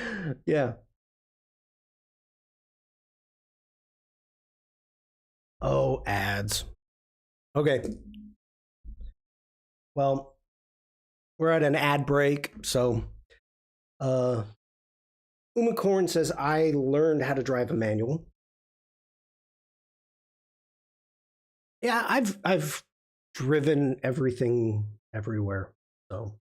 yeah. Oh, ads. Okay. Well, we're at an ad break, so Umacorn says, I learned how to drive a manual. Yeah, I've driven everything everywhere, so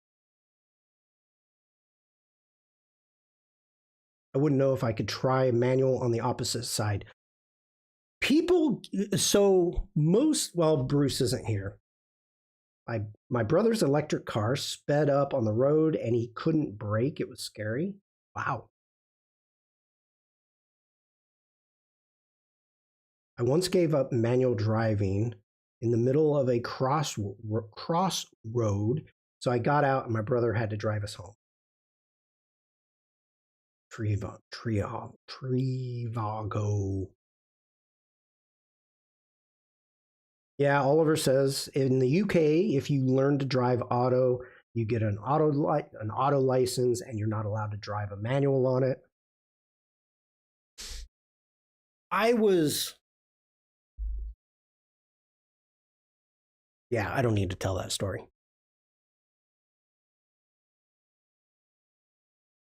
I wouldn't know if I could try a manual on the opposite side. People, so most, well, Bruce isn't here. My brother's electric car sped up on the road and he couldn't brake. It was scary. Wow. I once gave up manual driving in the middle of a crossroad, so I got out and my brother had to drive us home. Trivago. Yeah, Oliver says, in the UK, if you learn to drive auto, you get an auto license and you're not allowed to drive a manual on it. Yeah, I don't need to tell that story.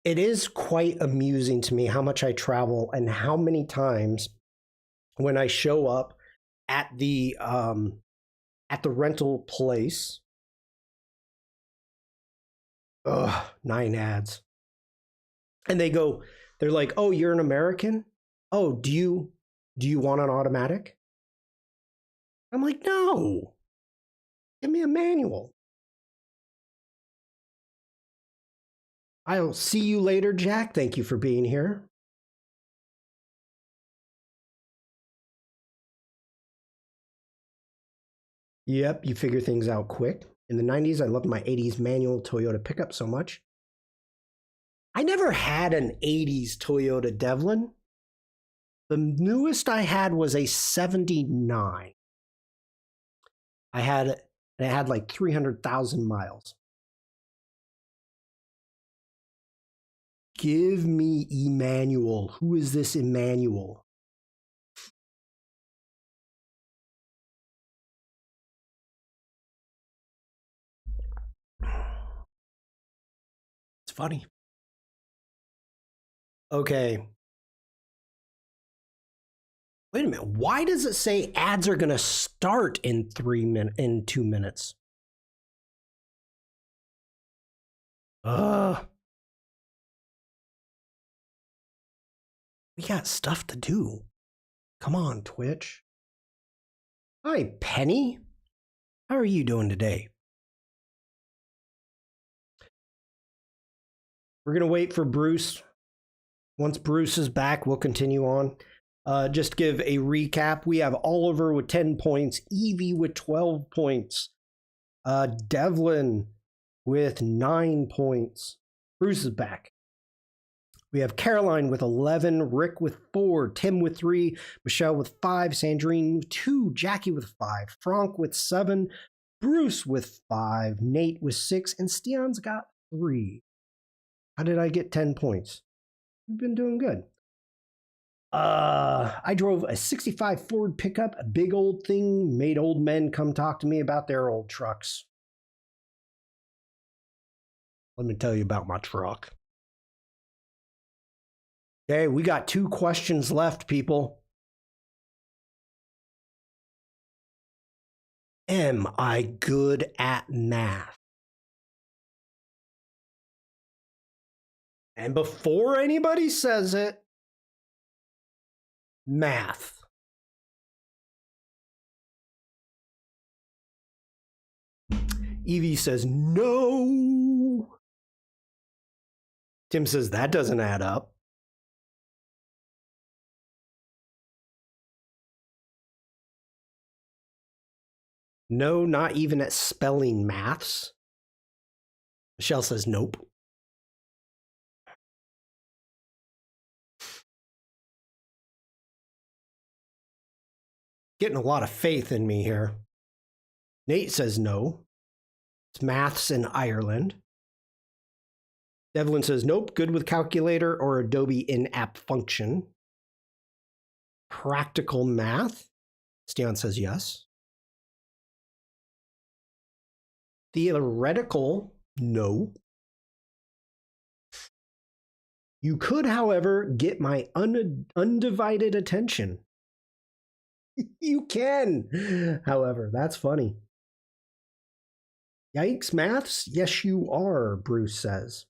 It is quite amusing to me how much I travel and how many times when I show up at the rental place. 9 ads. And they're like, oh, you're an American? Oh, do you want an automatic? I'm like, no. Give me a manual. I'll see you later, Jack. Thank you for being here. Yep, you figure things out quick. In the 90s, I loved my 80s manual Toyota pickup so much. I never had an 80s Toyota Devlin. The newest I had was a 79. It had like 300,000 miles. Give me Emmanuel. Who is this Emmanuel? It's funny. Okay. Wait a minute. Why does it say ads are going to start in 2 minutes? We got stuff to do. Come on, Twitch. Hi, Penny. How are you doing today? We're going to wait for Bruce. Once Bruce is back, we'll continue on. Just to give a recap, we have Oliver with 10 points, Evie with 12 points, Devlin with 9 points. Bruce is back. We have Caroline with 11, Rick with 4, Tim with 3, Michelle with 5, Sandrine with 2, Jackie with 5, Frank with 7, Bruce with 5, Nate with 6, and Steon's got 3. How did I get 10 points? You've been doing good. I drove a 65 Ford pickup, a big old thing, made old men come talk to me about their old trucks. Let me tell you about my truck. Okay, we got 2 questions left, people. Am I good at math? And before anybody says it, math. Evie says no. Tim says that doesn't add up. No, not even at spelling maths. Michelle says nope. Getting a lot of faith in me here. Nate says no. It's maths in Ireland. Devlin says nope, good with calculator or Adobe in-app function. Practical math. Steon says yes. Theoretical, no. You could, however, get my undivided attention. You can, however, that's funny. Yikes, maths? Yes, you are, Bruce says.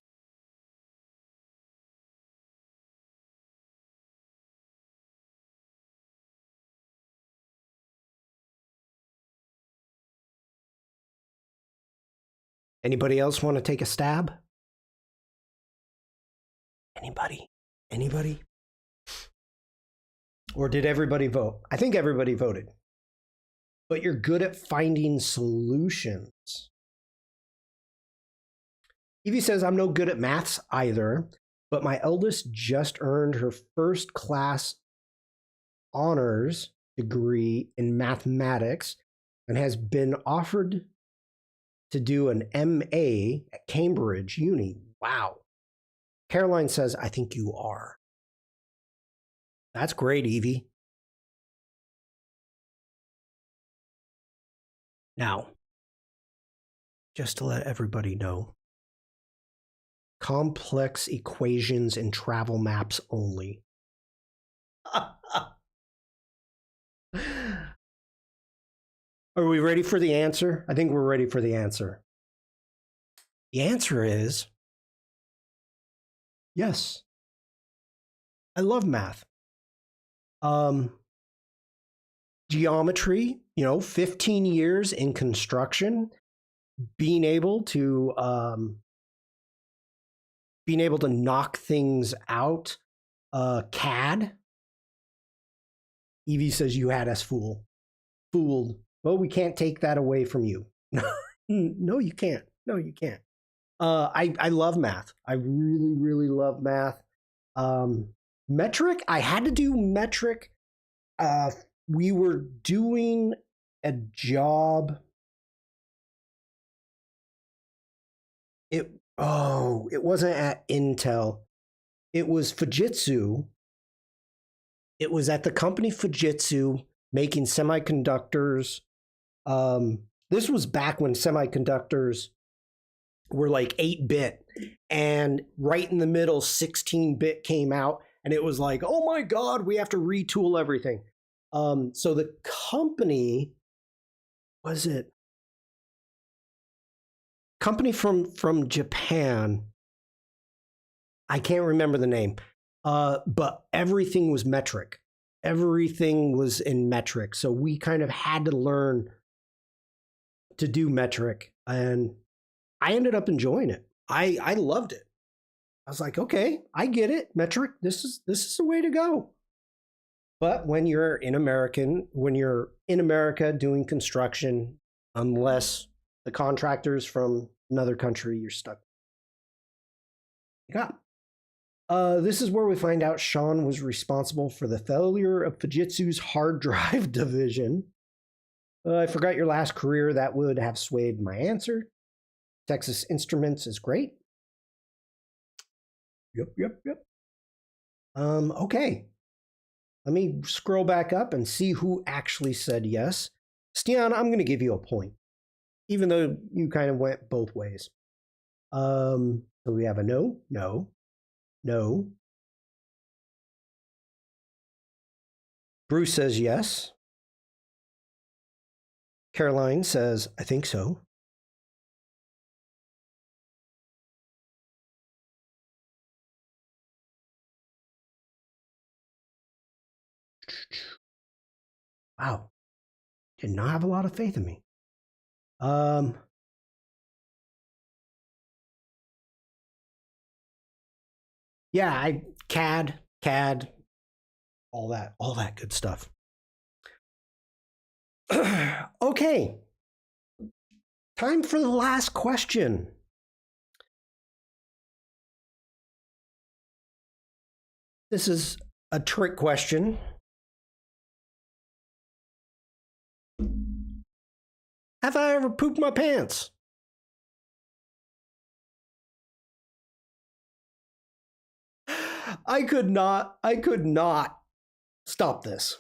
Anybody else want to take a stab? Anybody? Anybody? Or did everybody vote? I think everybody voted. But you're good at finding solutions. Evie says, I'm no good at maths either, but my eldest just earned her first class honors degree in mathematics and has been offered to do an MA at Cambridge Uni. Wow. Caroline says, I think you are. That's great, Evie. Now, just to let everybody know, complex equations and travel maps only. Are we ready for the answer? I think we're ready for the answer. The answer is yes. I love math. Geometry, 15 years in construction, being able to knock things out. CAD. Evie says you had us fooled. Well, we can't take that away from you. No, you can't. No, you can't. I love math. I really, really love math. Metric, I had to do metric. We were doing a job. It wasn't at Intel. It was Fujitsu. It was at the company Fujitsu making semiconductors. This was back when semiconductors were like 8-bit, and right in the middle 16-bit came out, and it was like, oh my god, we have to retool everything. So the company, was it company from Japan, I can't remember the name, but everything was metric. Everything was in metric, so we kind of had to learn to do metric, and I ended up enjoying it. I loved it. I was like, okay, I get it. Metric, this is the way to go. But when you're in America doing construction, unless the contractor's from another country, you're stuck. This is where we find out Shawn was responsible for the failure of Fujitsu's hard drive division. I forgot your last career. That would have swayed my answer. Texas Instruments is great. Yep. Okay. Let me scroll back up and see who actually said yes. Stian, I'm going to give you a point, even though you kind of went both ways. So we have a no. Bruce says yes. Caroline says, I think so. Wow. Did not have a lot of faith in me. Yeah, CAD, all that good stuff. Okay. Time for the last question. This is a trick question. Have I ever pooped my pants? I could not stop this.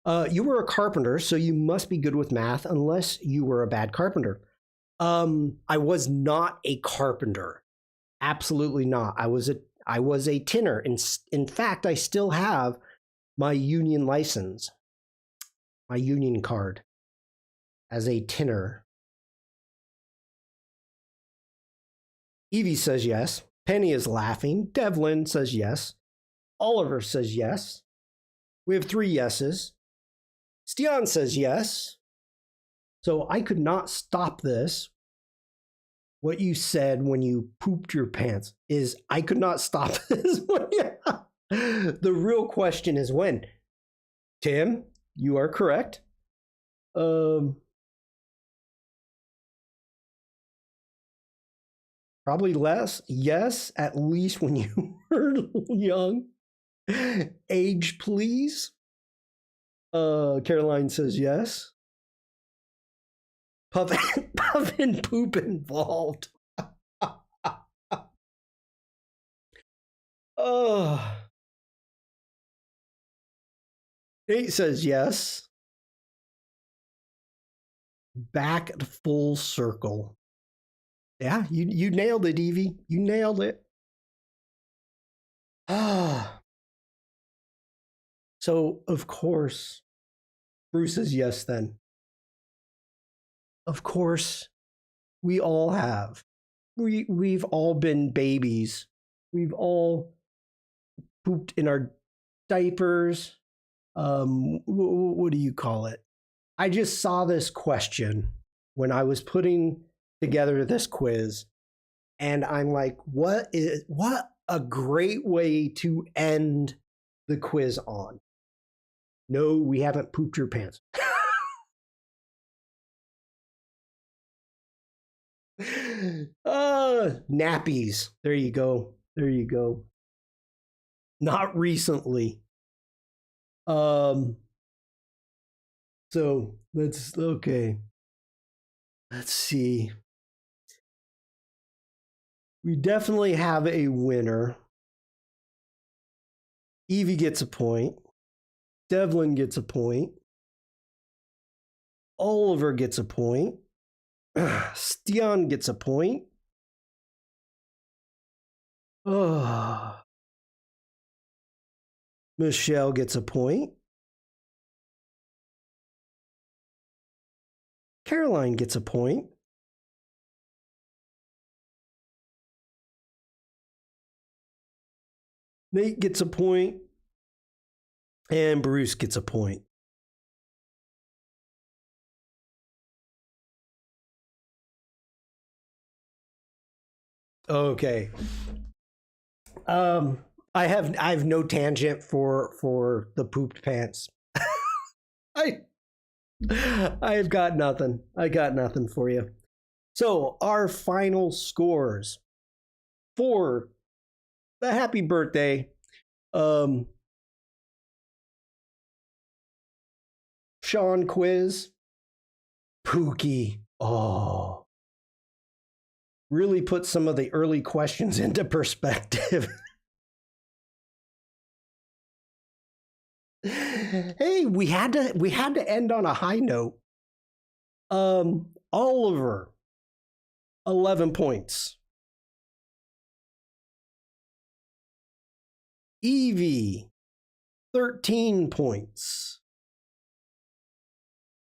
You were a carpenter, so you must be good with math unless you were a bad carpenter. I was not a carpenter. Absolutely not. I was a tinner. In fact, I still have my union license, my union card as a tinner. Evie says yes. Penny is laughing. Devlin says yes. Oliver says yes. We have 3 yeses. Stian says yes. So I could not stop this. What you said when you pooped your pants is I could not stop this. The real question is when. Tim, you are correct. Probably less. Yes, at least when you were young. Age, please. Caroline says yes. Puff and poop involved. Nate says yes. Back to full circle. Yeah, you nailed it, Evie. You nailed it. So, of course, Bruce says yes then. Of course, we all have. We've all been babies. We've all pooped in our diapers. What do you call it? I just saw this question when I was putting together this quiz, and I'm like, what a great way to end the quiz on. No, we haven't pooped your pants. Nappies. There you go. There you go. Not recently. So let's okay. Let's see. We definitely have a winner. Evie gets a point. Devlin gets a point. Oliver gets a point. Stian gets a point. Oh. Michelle gets a point. Caroline gets a point. Nate gets a point. And Bruce gets a point. Okay. I have no tangent for the pooped pants. I've got nothing. I got nothing for you. So our final scores for the happy birthday. Shawn quiz. Pookie. Oh. Really put some of the early questions into perspective. Hey, we had to end on a high note. Oliver, 11 points. Evie, 13 points.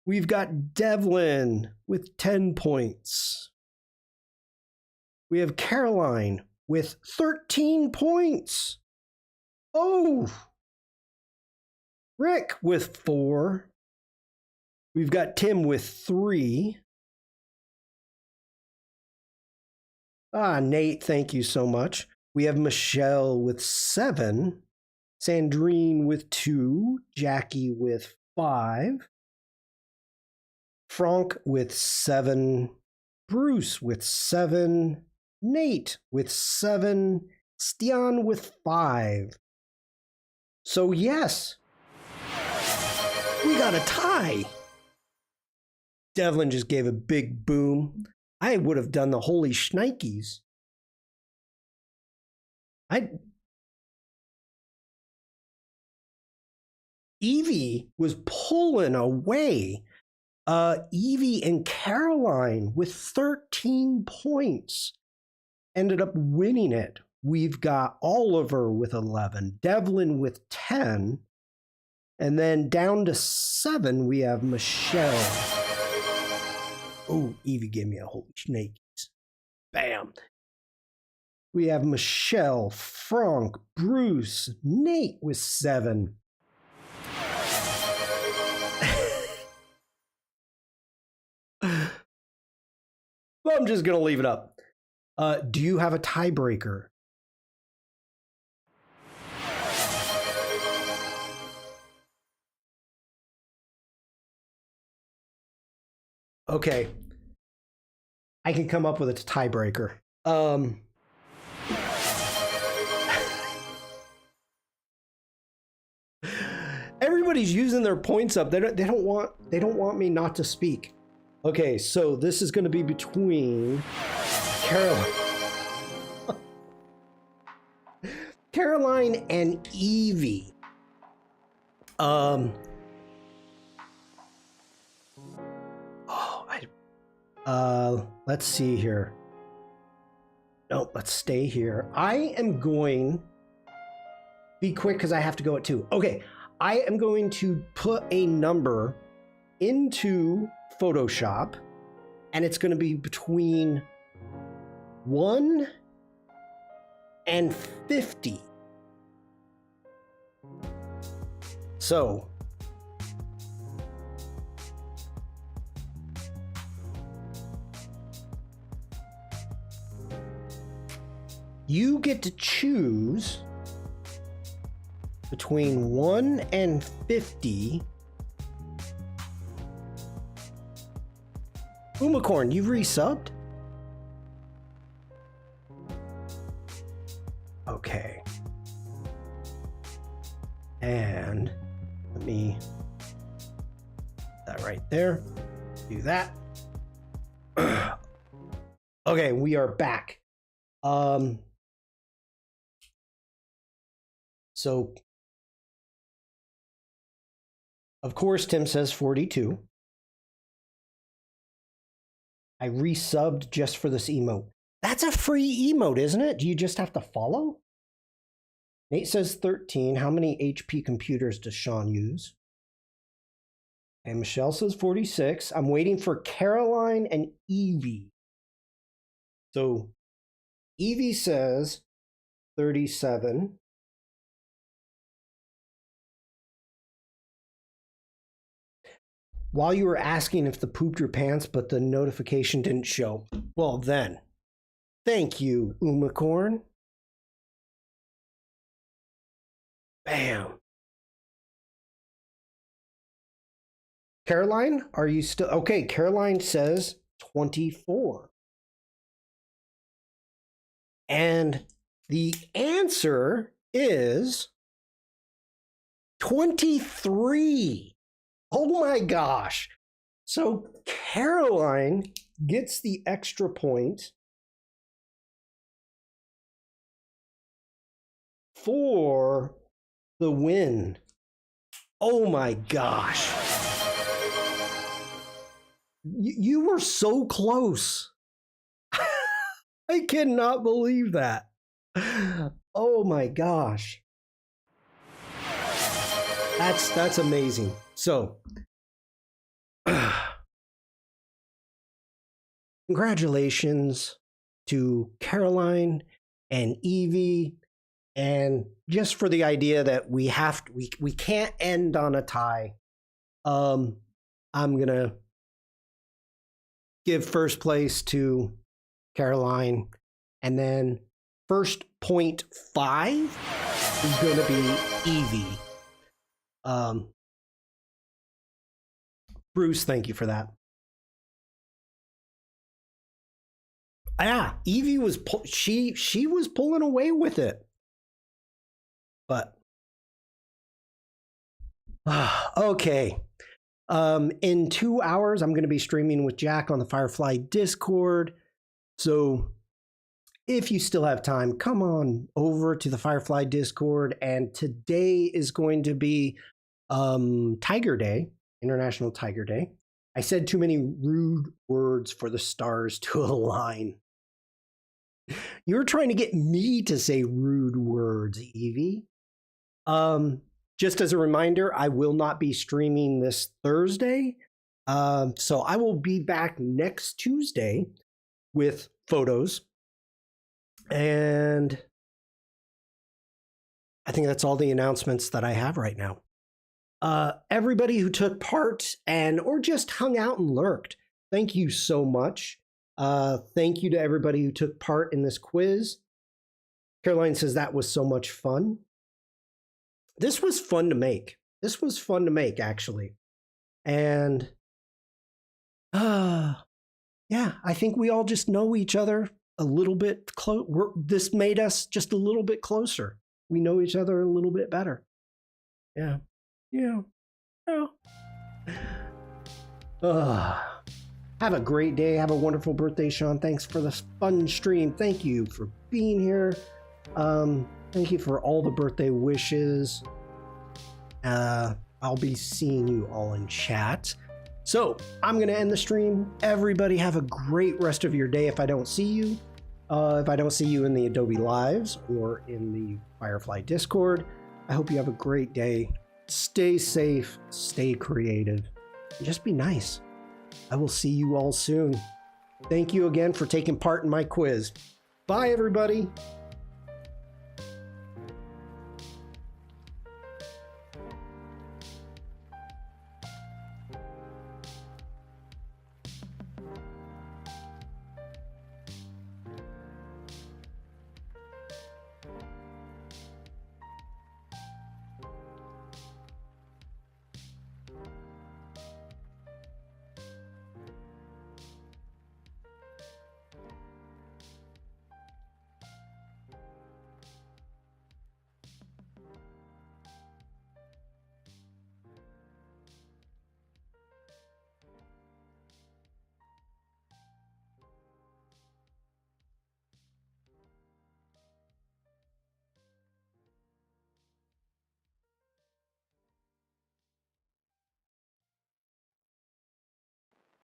We've got Devlin with 10 points. We have Caroline with 13 points. Oh! Rick with 4. We've got Tim with 3. Nate, thank you so much. We have Michelle with 7. Sandrine with 2. Jackie with 5. Frank with 7. Bruce with 7. Nate with 7. Stian with 5. So yes, we got a tie. Devlin just gave a big boom. I would have done the holy shnikes. Evie was pulling away. Evie and Caroline with 13 points ended up winning it. We've got Oliver with 11, Devlin with 10, and then down to 7, we have Michelle. Oh, Evie gave me a holy snake. Bam. We have Michelle, Frank, Bruce, Nate with 7. Well, I'm just going to leave it up. Do you have a tiebreaker? Okay. I can come up with a tiebreaker. Everybody's using their points up. They don't want me not to speak. Okay, so this is going to be between Caroline and Evie. Let's see here. No, let's stay here. I am going be quick because I have to go at 2. Okay, I am going to put a number into Photoshop, and it's going to be between 1 and 50. So you get to choose between 1 and 50. Umacorn, you've resubbed? And let me put that right there. Do that. Okay, we are back. So of course Tim says 42. I resubbed just for this emote. That's a free emote, isn't it? Do you just have to follow? Nate says 13. How many HP computers does Shawn use? And Michelle says 46. I'm waiting for Caroline and Evie. So Evie says 37. While you were asking if the pooped your pants, but the notification didn't show. Well then, thank you, Umacorn. Bam. Caroline, are you still okay? Caroline says 24. And the answer is 23. Oh my gosh. So Caroline gets the extra point for the win. Oh my gosh. You were so close. I cannot believe that. Oh my gosh. That's amazing. So, congratulations to Caroline and Evie, and just for the idea that we can't end on a tie. I'm gonna give first place to Caroline, and then first 0.5 is gonna be Evie. Bruce, thank you for that. Yeah, Evie was she was pulling away with it, but okay. In 2 hours, I'm going to be streaming with Jack on the Firefly Discord. So if you still have time, come on over to the Firefly Discord. And today is going to be Tiger Day, International Tiger Day. I said too many rude words for the stars to align. You're trying to get me to say rude words, Evie. Just as a reminder, I will not be streaming this Thursday. So I will be back next Tuesday with photos. And I think that's all the announcements that I have right now. Everybody who took part or just hung out and lurked, thank you so much. Thank you to everybody who took part in this quiz. Caroline says that was so much fun. This was fun to make. This was fun to make, actually. And yeah, I think we all just know each other a little bit close. This made us just a little bit closer. We know each other a little bit better. Yeah. Yeah. Have a great day. Have a wonderful birthday, Shawn. Thanks for this fun stream. Thank you for being here. Thank you for all the birthday wishes. I'll be seeing you all in chat. So I'm going to end the stream. Everybody have a great rest of your day if I don't see you. If I don't see you in the Adobe Lives or in the Firefly Discord, I hope you have a great day. Stay safe, stay creative, and just be nice. I will see you all soon. Thank you again for taking part in my quiz. Bye, everybody.